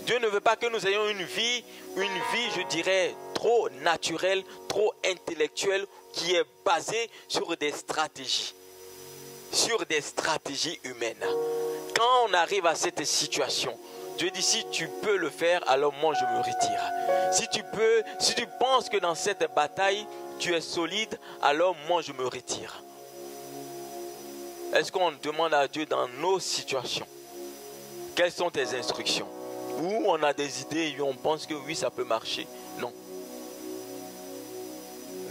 Dieu ne veut pas que nous ayons une vie, je dirais, trop naturelle, trop intellectuelle, qui est basée sur des stratégies humaines. Quand on arrive à cette situation, Dieu dit, si tu peux le faire, alors moi je me retire. Si tu penses que dans cette bataille, tu es solide, alors moi je me retire. Est-ce qu'on demande à Dieu dans nos situations, quelles sont tes instructions? Ou on a des idées et on pense que oui, ça peut marcher? Non.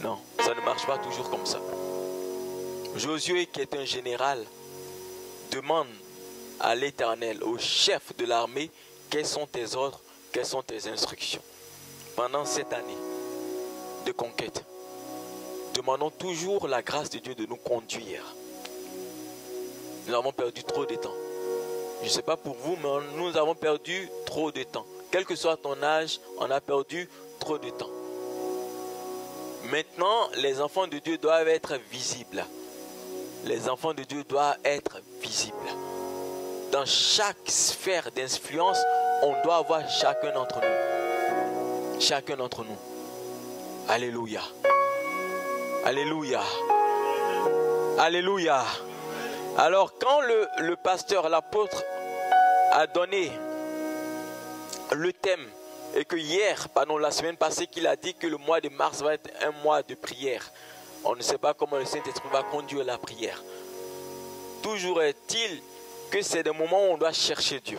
Non, ça ne marche pas toujours comme ça. Josué, qui est un général, demande à l'Éternel, au chef de l'armée, quels sont tes ordres, quelles sont tes instructions. Pendant cette année de conquête, demandons toujours la grâce de Dieu de nous conduire. Nous avons perdu trop de temps. Je ne sais pas pour vous, mais nous avons perdu trop de temps. Quel que soit ton âge, on a perdu trop de temps. Maintenant, les enfants de Dieu doivent être visibles. Les enfants de Dieu doivent être visibles. Dans chaque sphère d'influence, on doit avoir chacun d'entre nous. Chacun d'entre nous. Alléluia. Alléluia. Alléluia. Alors quand le pasteur, l'apôtre a donné le thème et que la semaine passée qu'il a dit que le mois de mars va être un mois de prière. On ne sait pas comment le Saint-Esprit va conduire la prière. Toujours est-il que c'est des moments où on doit chercher Dieu.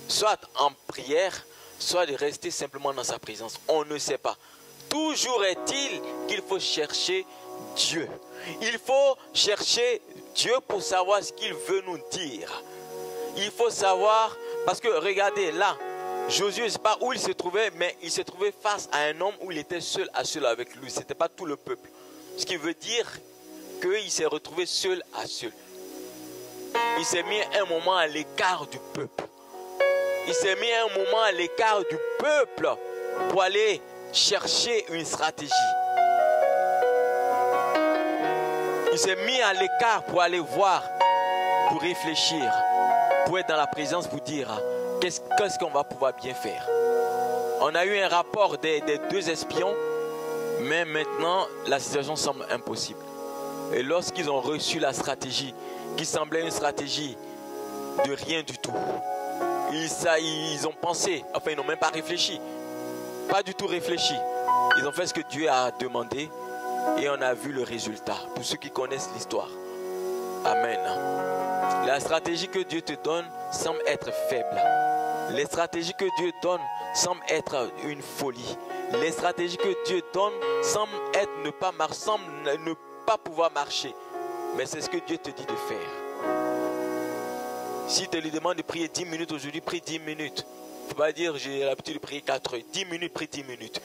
Soit en prière, soit de rester simplement dans sa présence. On ne sait pas. Toujours est-il qu'il faut chercher Dieu. Il faut chercher Dieu pour savoir ce qu'il veut nous dire. Il faut savoir, parce que regardez là, Josué, je ne sais pas où il se trouvait, mais il se trouvait face à un homme où il était seul à seul avec lui. Ce n'était pas tout le peuple. Ce qui veut dire qu'il s'est retrouvé seul à seul. Il s'est mis un moment à l'écart du peuple. Il s'est mis un moment à l'écart du peuple pour aller chercher une stratégie. Il s'est mis à l'écart pour aller voir, pour réfléchir, pour être dans la présence, pour dire qu'est-ce qu'on va pouvoir bien faire. On a eu un rapport des deux espions, mais maintenant la situation semble impossible. Et lorsqu'ils ont reçu la stratégie, qui semblait une stratégie de rien du tout, ils ont pensé, enfin ils n'ont même pas réfléchi, pas du tout réfléchi. Ils ont fait ce que Dieu a demandé et on a vu le résultat. Pour ceux qui connaissent l'histoire. Amen. La stratégie que Dieu te donne semble être faible. Les stratégies que Dieu donne semblent être une folie. Les stratégies que Dieu donne semblent ne pas pouvoir marcher. Mais c'est ce que Dieu te dit de faire. Si tu lui demandes de prier 10 minutes aujourd'hui, prie 10 minutes. Il ne faut pas dire j'ai l'habitude de prier 4 heures. 10 minutes, prie 10 minutes.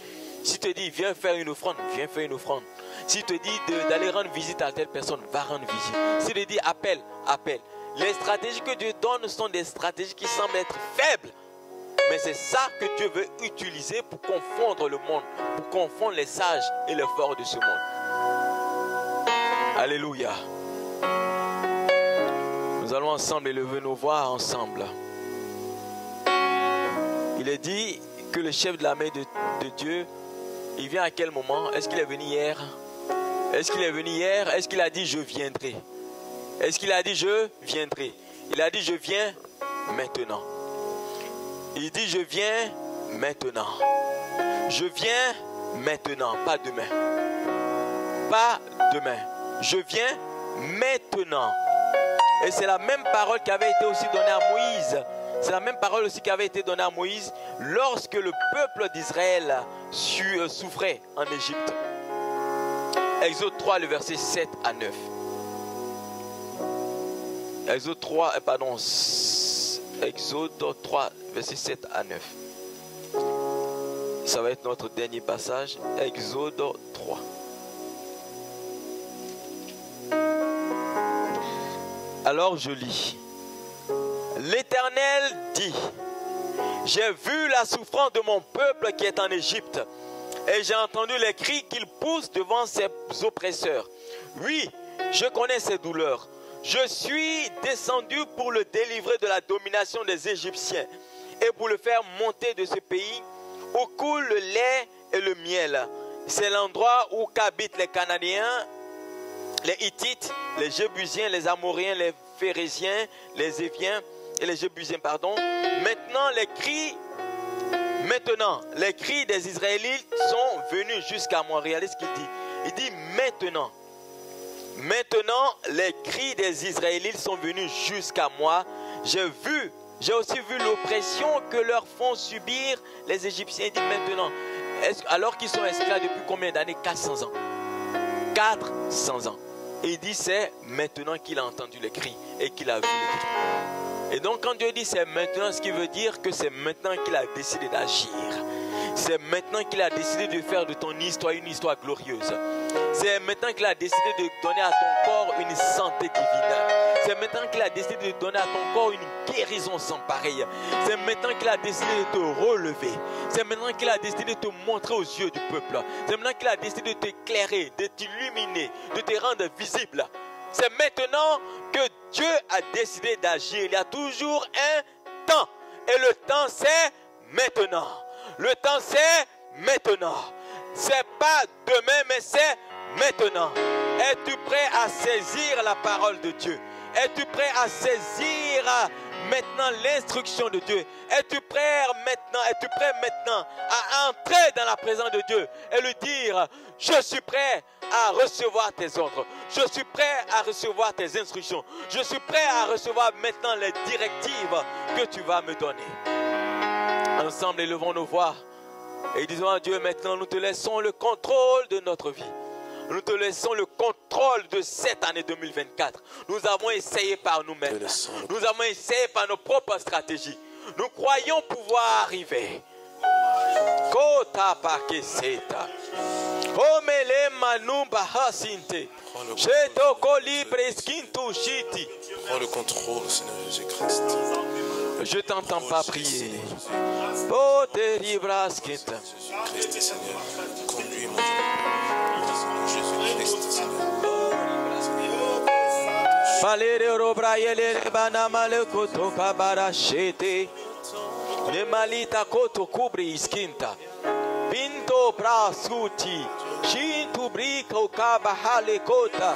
Si te dit viens faire une offrande, viens faire une offrande. Si te dit d'aller rendre visite à telle personne, va rendre visite. Si te dit appelle, appelle. Les stratégies que Dieu donne sont des stratégies qui semblent être faibles. Mais c'est ça que Dieu veut utiliser pour confondre le monde, pour confondre les sages et les forts de ce monde. Alléluia. Nous allons ensemble élever nos voix ensemble. Il est dit que le chef de l'armée de Dieu, il vient à quel moment? Est-ce qu'il est venu hier? Est-ce qu'il est venu hier? Est-ce qu'il a dit je viendrai? Est-ce qu'il a dit je viendrai? Il a dit je viens maintenant. Il dit je viens maintenant. Je viens maintenant, pas demain. Pas demain. Je viens maintenant. Et c'est la même parole qui avait été aussi donnée à Moïse. C'est la même parole aussi qui avait été donnée à Moïse lorsque le peuple d'Israël souffrait en Égypte. Exode 3, le verset 7 à 9. Exode 3, Exode 3, verset 7 à 9. Ça va être notre dernier passage. Exode 3. Alors je lis. L'Éternel dit, j'ai vu la souffrance de mon peuple qui est en Égypte, et j'ai entendu les cris qu'il pousse devant ses oppresseurs. Oui, je connais ses douleurs. Je suis descendu pour le délivrer de la domination des Égyptiens et pour le faire monter de ce pays où coule le lait et le miel. C'est l'endroit où habitent les Cananéens, les Hittites, les Jébusiens, les Amoréens, les Phérésiens, les Éviens et les Jébusiens, pardon. Maintenant, les cris des Israélites sont venus jusqu'à moi. Regardez ce qu'il dit. Il dit maintenant. Maintenant, les cris des Israélites sont venus jusqu'à moi. J'ai aussi vu l'oppression que leur font subir les Égyptiens. Il dit maintenant, alors qu'ils sont esclaves depuis combien d'années? 400 ans. 400 ans. Et il dit c'est maintenant qu'il a entendu les cris et qu'il a vu les cris. Et donc quand Dieu dit c'est maintenant, ce qui veut dire que c'est maintenant qu'il a décidé d'agir. C'est maintenant qu'il a décidé de faire de ton histoire une histoire glorieuse. C'est maintenant qu'il a décidé de donner à ton corps une santé divine. C'est maintenant qu'il a décidé de donner à ton corps une guérison sans pareil. C'est maintenant qu'il a décidé de te relever. C'est maintenant qu'il a décidé de te montrer aux yeux du peuple. C'est maintenant qu'il a décidé de t'éclairer, de t'illuminer, de te rendre visible. C'est maintenant que Dieu a décidé d'agir. Il y a toujours un temps. Et le temps c'est maintenant. Le temps c'est maintenant. C'est pas demain mais c'est maintenant. Es-tu prêt à saisir la parole de Dieu? Es-tu prêt à saisir maintenant l'instruction de Dieu? Es-tu prêt maintenant à entrer dans la présence de Dieu et lui dire, je suis prêt à recevoir tes ordres, je suis prêt à recevoir tes instructions, je suis prêt à recevoir maintenant les directives que tu vas me donner. Ensemble, élevons nos voix et disons à Dieu, maintenant nous te laissons le contrôle de notre vie. Nous te laissons le contrôle de cette année 2024. Nous avons essayé par nous-mêmes. Nous avons essayé par nos propres stratégies. Nous croyons pouvoir arriver. Kota pakeseta. Omele manumba hasinte. Cheto kolibre skintu shiti. Prends le contrôle, Seigneur Jésus-Christ. Je t'entends pas prier. Oh, terrible skita. Jésus-Christ, Seigneur, conduis-moi. Jésus-Christ, Seigneur. Valere robrayele banama le koto kabarashete. Ne malita koto kubri iskinta. Pinto brasuti. Shintu briko kabahale kota.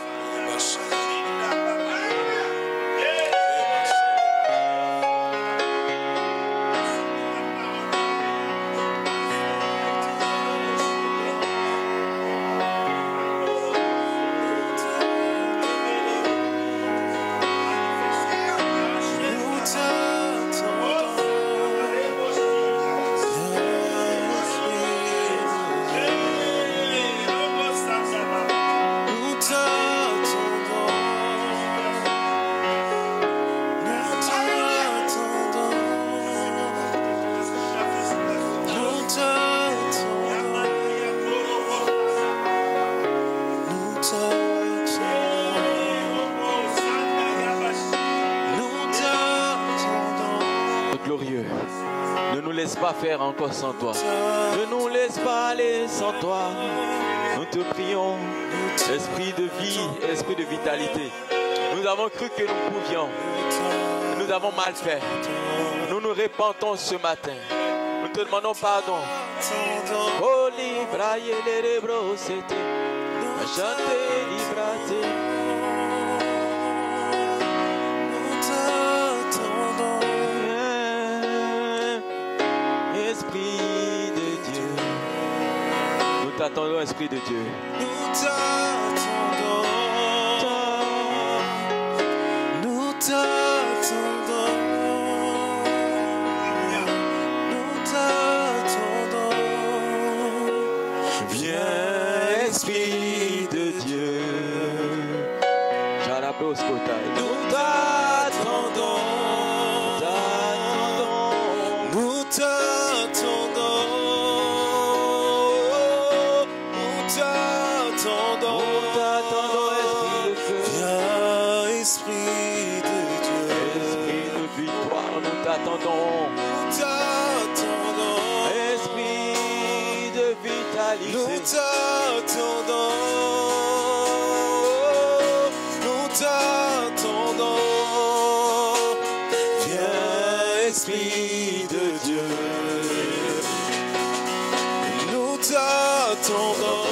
Pas faire encore sans toi. Ne nous laisse pas aller sans toi. Nous te prions, esprit de vie, esprit de vitalité. Nous avons cru que nous pouvions. Nous avons mal fait. Nous nous repentons ce matin. Nous te demandons pardon. Oh, libraye les rebros, c'était chanter librate. Esprit de Dieu, nous t'attendons, Esprit de Dieu. Nous t'attendons. Nous t'attendons. Nous t'attendons. Viens, Esprit de Dieu. J'arabos kotai. Nous t'attendons. Nous t'attendons. Esprit de vitalité. Nous t'attendons. Nous t'attendons. Viens, Esprit de Dieu. Nous t'attendons.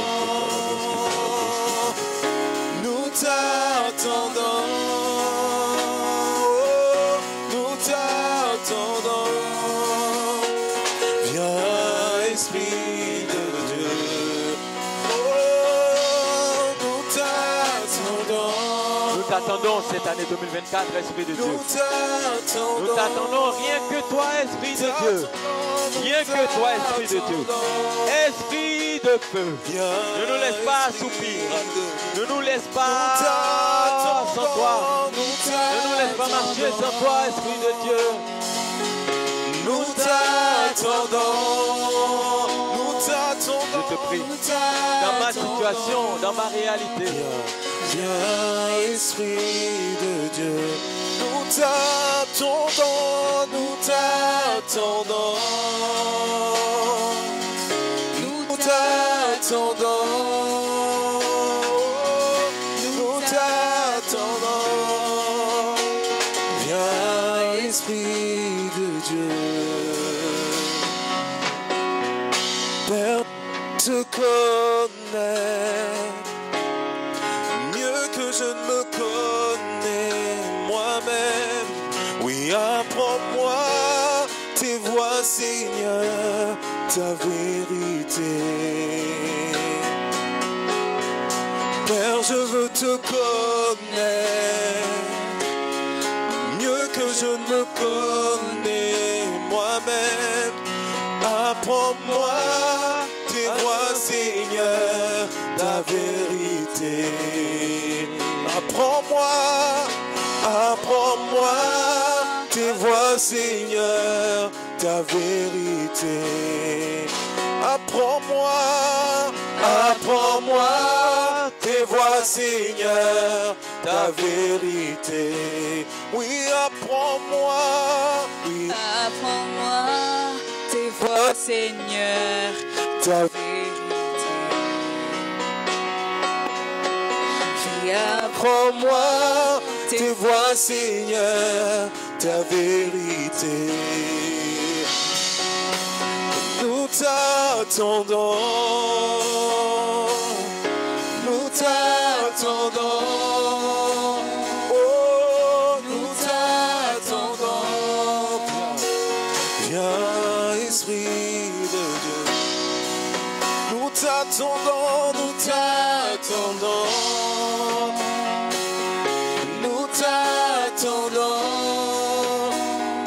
Nous t'attendons. Nous t'attendons cette année 2024, Esprit de Dieu. Nous t'attendons rien que toi, Esprit de Dieu. Rien que toi, Esprit de Dieu. Esprit de feu. Ne nous laisse pas assoupir. Ne nous laisse pas sans toi. Ne nous laisse pas marcher sans toi, Esprit de Dieu. Nous t'attendons. Je te prie, dans ma situation, dans ma réalité. Viens, Esprit de Dieu. Nous t'attendons, nous t'attendons. Nous t'attendons. Nous t'attendons. Viens, Esprit de Dieu. Père, te connais mieux que je ne me connais moi-même. Oui, apprends-moi tes voies, Seigneur, ta vérité. Père, je veux te connaître mieux que je ne me connais moi-même. Apprends-moi tes voies, Seigneur, ta vérité. Apprends-moi tes voies, Seigneur, ta vérité. Apprends-moi tes voies, Seigneur, ta vérité. Oui, apprends-moi, oui. Apprends-moi tes voies, Seigneur, ta vérité. Oui, Apprends-moi tes voies, Seigneur, ta vérité. Nous t'attendons, nous t'attendons. Oh, nous t'attendons. Viens, Esprit de Dieu. Nous t'attendons, nous t'attendons. Nous t'attendons.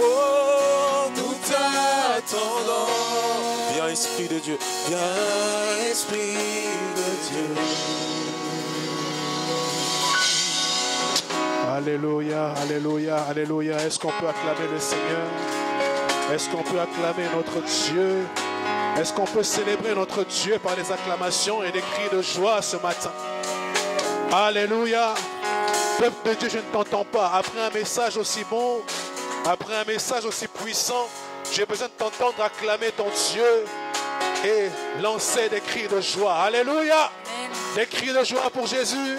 Oh, nous t'attendons. Viens, Esprit de Dieu. Viens, Esprit de Dieu. Alléluia, alléluia, alléluia. Est-ce qu'on peut acclamer le Seigneur? Est-ce qu'on peut acclamer notre Dieu? Est-ce qu'on peut célébrer notre Dieu par des acclamations et des cris de joie ce matin? Alléluia. Peuple de Dieu, je ne t'entends pas. Après un message aussi bon, après un message aussi puissant, j'ai besoin de t'entendre acclamer ton Dieu et lancer des cris de joie. Alléluia. Des cris de joie pour Jésus.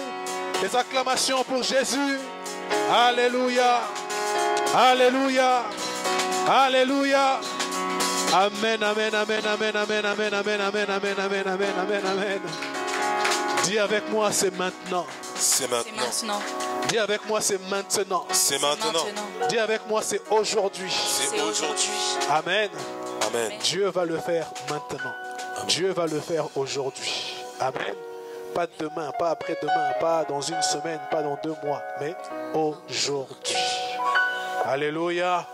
Des acclamations pour Jésus. Alléluia. Alléluia. Alléluia. Amen, amen, amen, amen, amen, amen, amen, amen, amen, amen, amen, amen, amen. Dis avec moi, c'est maintenant. C'est maintenant. Dis avec moi, c'est maintenant. C'est maintenant. Dis avec moi, c'est aujourd'hui. C'est aujourd'hui. Amen. Amen. Dieu va le faire maintenant. Amen. Dieu va le faire aujourd'hui. Amen. Pas demain, pas après-demain, pas dans une semaine, pas dans 2 mois, mais aujourd'hui. Alléluia.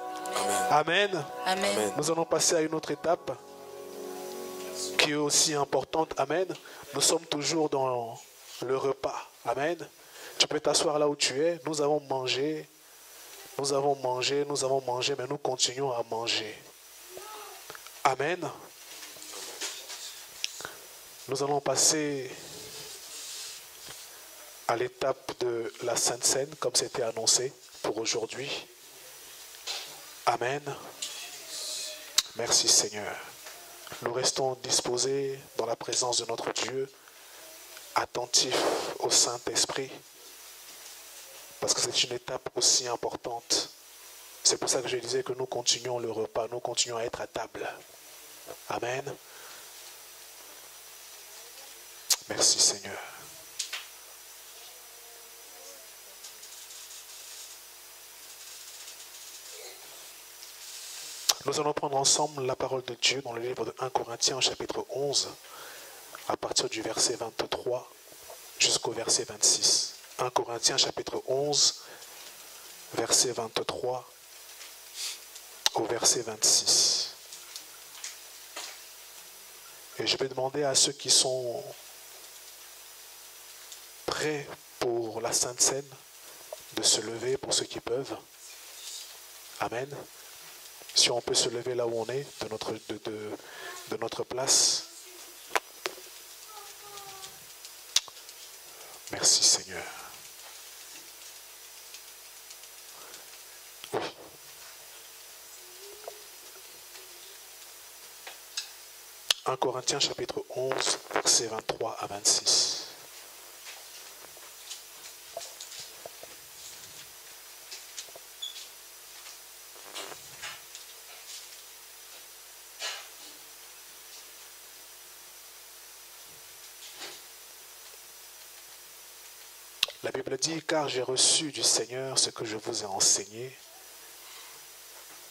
Amen. Amen. Amen. Nous allons passer à une autre étape qui est aussi importante. Amen. Nous sommes toujours dans le repas. Amen. Tu peux t'asseoir là où tu es. Nous avons mangé, mais nous continuons à manger. Amen. Nous allons passer à l'étape de la Sainte Seine, comme c'était annoncé pour aujourd'hui. Amen. Merci Seigneur. Nous restons disposés dans la présence de notre Dieu, attentifs au Saint-Esprit, parce que c'est une étape aussi importante. C'est pour ça que je disais que nous continuons le repas, nous continuons à être à table. Amen. Merci Seigneur. Nous allons prendre ensemble la parole de Dieu dans le livre de 1 Corinthiens, chapitre 11, à partir du verset 23 jusqu'au verset 26. 1 Corinthiens, chapitre 11, verset 23 au verset 26. Et je vais demander à ceux qui sont prêts pour la Sainte Seine de se lever pour ceux qui peuvent. Amen. Si on peut se lever là où on est, de notre place. Merci Seigneur. Oui. « 1 Corinthiens chapitre 11, versets 23 à 26. La Bible dit, car j'ai reçu du Seigneur ce que je vous ai enseigné.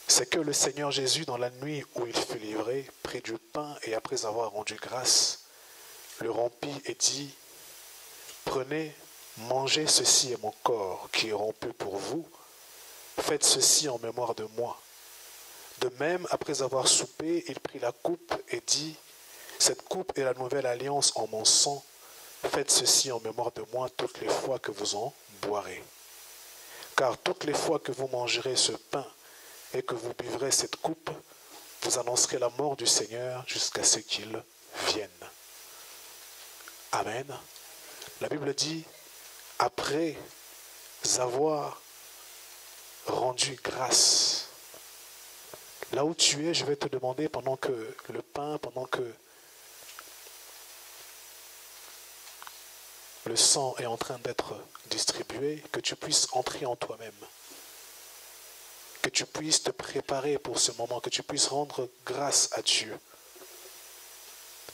C'est que le Seigneur Jésus, dans la nuit où il fut livré, prit du pain et après avoir rendu grâce, le rompit et dit, prenez, mangez, ceci est mon corps qui est rompu pour vous. Faites ceci en mémoire de moi. De même, après avoir soupé, il prit la coupe et dit, cette coupe est la nouvelle alliance en mon sang. Faites ceci en mémoire de moi toutes les fois que vous en boirez. Car toutes les fois que vous mangerez ce pain et que vous buvrez cette coupe, vous annoncerez la mort du Seigneur jusqu'à ce qu'il vienne. Amen. La Bible dit, après avoir rendu grâce, là où tu es, je vais te demander pendant que le pain, pendant que le sang est en train d'être distribué, que tu puisses entrer en toi-même. Que tu puisses te préparer pour ce moment, que tu puisses rendre grâce à Dieu.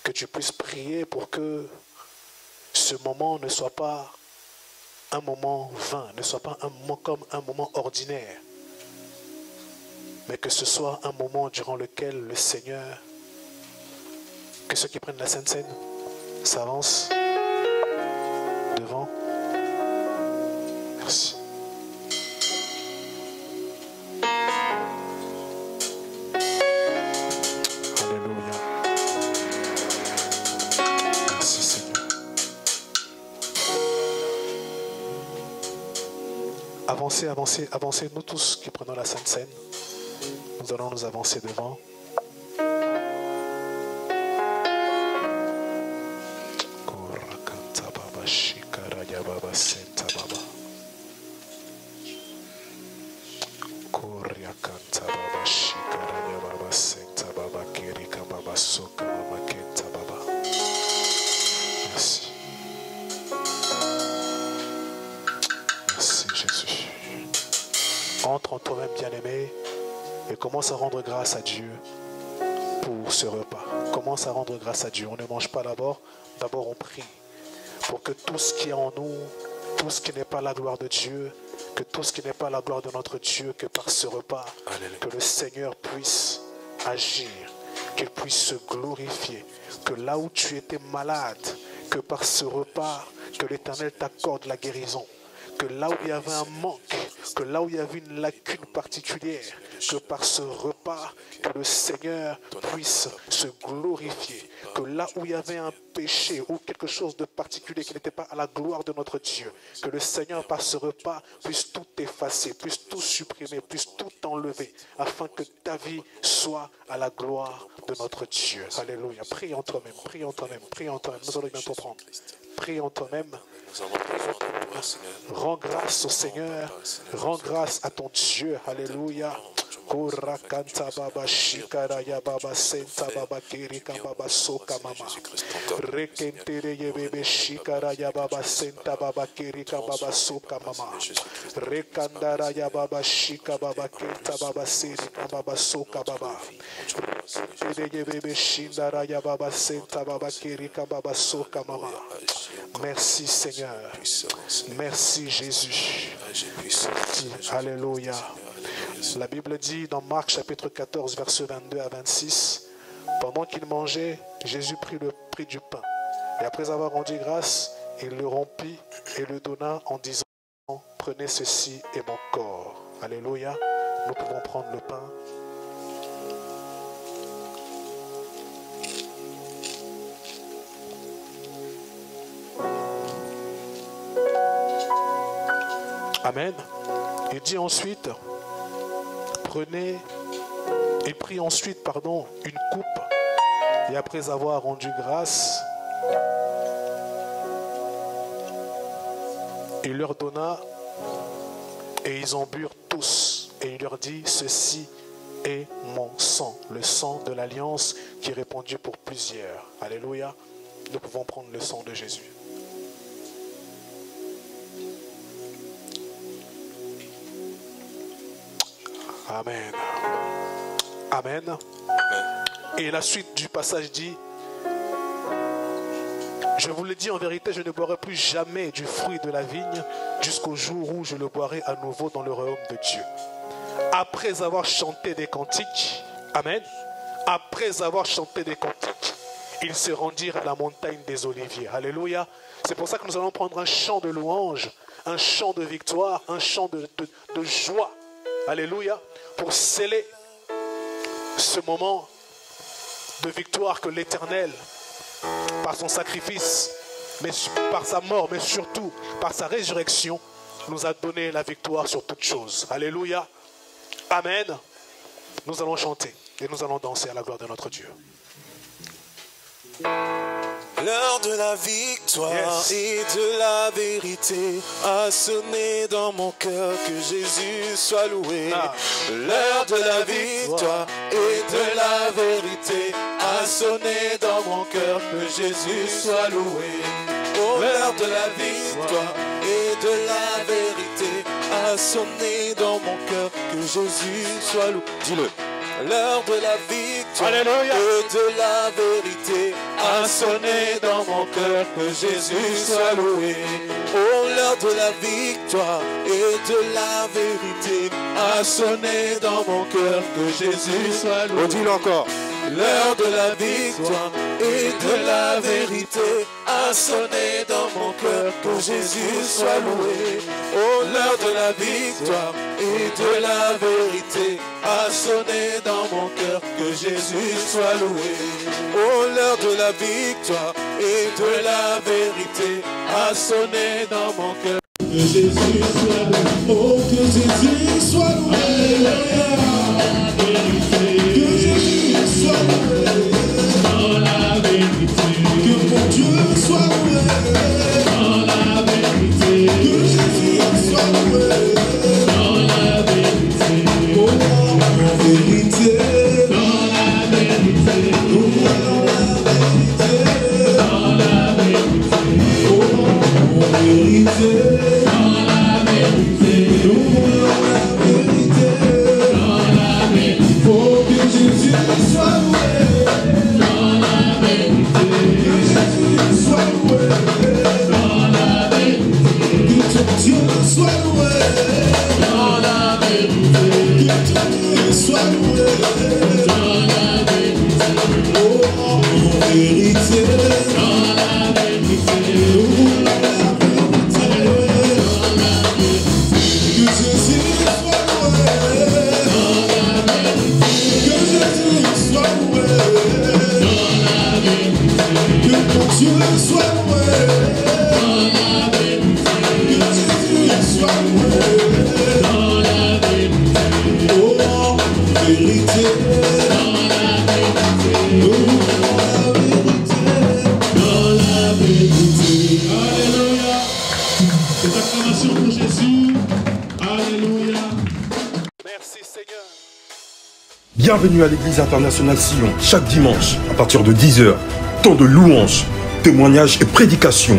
Que tu puisses prier pour que ce moment ne soit pas un moment vain, ne soit pas un moment comme un moment ordinaire, mais que ce soit un moment durant lequel le Seigneur, que ceux qui prennent la Sainte Seine s'avancent devant. Merci. Alléluia. Merci Seigneur. Avancez, avancez, avancez, nous tous qui prenons la Sainte Seine. Nous allons nous avancer devant. Merci. Merci Jésus. Entre en toi-même, bien-aimé, et commence à rendre grâce à Dieu pour ce repas. Commence à rendre grâce à Dieu. On ne mange pas d'abord on prie. Pour que tout ce qui est en nous, tout ce qui n'est pas la gloire de Dieu, que tout ce qui n'est pas la gloire de notre Dieu, que par ce repas, que le Seigneur puisse agir, qu'il puisse se glorifier, que là où tu étais malade, que par ce repas, que l'Éternel t'accorde la guérison, que là où il y avait un manque, que là où il y avait une lacune particulière, que par ce repas, que le Seigneur puisse se glorifier, que là où il y avait un péché ou quelque chose de particulier qui n'était pas à la gloire de notre Dieu, que le Seigneur par ce repas puisse tout effacer, puisse tout supprimer, puisse tout enlever, afin que ta vie soit à la gloire de notre Dieu. Alléluia. Prie en toi-même, prie en toi-même, prie en toi-même. Nous allons bientôt prendre. Prie en toi-même. Rends grâce au Seigneur. Rends grâce à ton Dieu. Alléluia. Kurakanta baba shikara ya baba senta baba kirika baba soka mama. Rekentere ye bebe shikara ya baba senta baba kirika baba soka mama. Rekandara ya baba shika baba kenta baba sirika baba soka baba. Rekentere ye bebe shindara ya baba senta baba kirika baba soka mama. Merci Seigneur. Merci Jésus. Alléluia. La Bible dit dans Marc chapitre 14, versets 22 à 26, pendant qu'il mangeait, Jésus prit du pain. Et après avoir rendu grâce, il le rompit et le donna en disant, prenez ceci est mon corps. Alléluia. Nous pouvons prendre le pain. Amen. Il dit ensuite, il prit ensuite, une coupe, et après avoir rendu grâce, il leur donna, et ils en burent tous, et il leur dit, ceci est mon sang, le sang de l'alliance qui est répandu pour plusieurs. Alléluia. Nous pouvons prendre le sang de Jésus. Amen. Amen. Et la suite du passage dit, Je vous le dis en vérité, je ne boirai plus jamais du fruit de la vigne jusqu'au jour où je le boirai à nouveau dans le royaume de Dieu. Après avoir chanté des cantiques, amen, après avoir chanté des cantiques, ils se rendirent à la montagne des Oliviers. Alléluia. C'est pour ça que nous allons prendre un chant de louange, un chant de victoire, un chant de joie. Alléluia. Pour sceller ce moment de victoire que l'Éternel, par son sacrifice, mais par sa mort, mais surtout par sa résurrection, nous a donné la victoire sur toutes choses. Alléluia. Amen. Nous allons chanter et nous allons danser à la gloire de notre Dieu. L'heure de la victoire et de la vérité a sonné dans mon cœur, que Jésus soit loué. L'heure de la victoire et de la vérité a sonné dans mon cœur, que Jésus soit loué. Oh, l'heure de la victoire et de la vérité a sonné dans mon cœur, que Jésus soit loué. Dis-le. L'heure de la victoire Alléluia. et de la vérité a sonné dans mon cœur, que Jésus soit loué. Oh, l'heure de la victoire et de la vérité a sonné dans mon cœur, que Jésus soit loué. Oh, dis-le encore. L'heure de la victoire et de la vérité a sonné dans mon cœur, que Jésus soit loué. Oh, l'heure de la victoire et de la vérité a sonné dans mon cœur, que Jésus soit loué. Oh, l'heure de la victoire et de la vérité a sonné dans mon cœur, que Jésus soit loué. Oh, que Jésus soit loué. Que Jésus soit loué. Dans la vérité. Que mon Dieu soit loué. Dans la vérité. Que Jésus soit loué. Dans la vérité. Oh, en vérité. Dans la vérité. Oh, dans la vérité. Dans la vérité. Oh, en vérité. Dans la vérité. Oh, dans la vérité. Dans la vérité. Oh, que Jésus soit loué. Dans la vérité. Que Jésus soit loué. Dans la vérité. Que ton Dieu soit loué. Dans la vérité. Que ton Dieu soit loué. Dans la vérité. Oh, en vérité. Dans la vérité. Oh, dans la vérité. Dans la vérité. Que Jésus soit loué. Dans la vérité. Que Jésus soit loué. Dans la vérité. Que ton Dieu soit loué. Dans la vérité. Que Jésus soit loué. Dans la vérité. Oh, en vérité. Dans la vérité. Oh, dans la vérité. Dans la vérité. Alléluia. Cette acclamation pour Jésus. Alléluia. Merci Seigneur. Bienvenue à l'église internationale Sion, chaque dimanche, à partir de 10h. Temps de louanges, témoignages et prédications.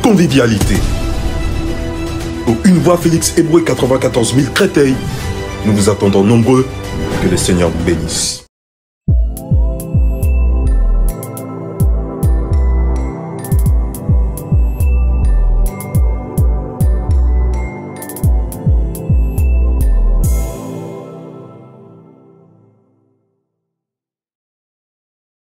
Convivialité. Au Une Voix Félix Éboué 94 000 Créteil, nous vous attendons nombreux. Que le Seigneur vous bénisse.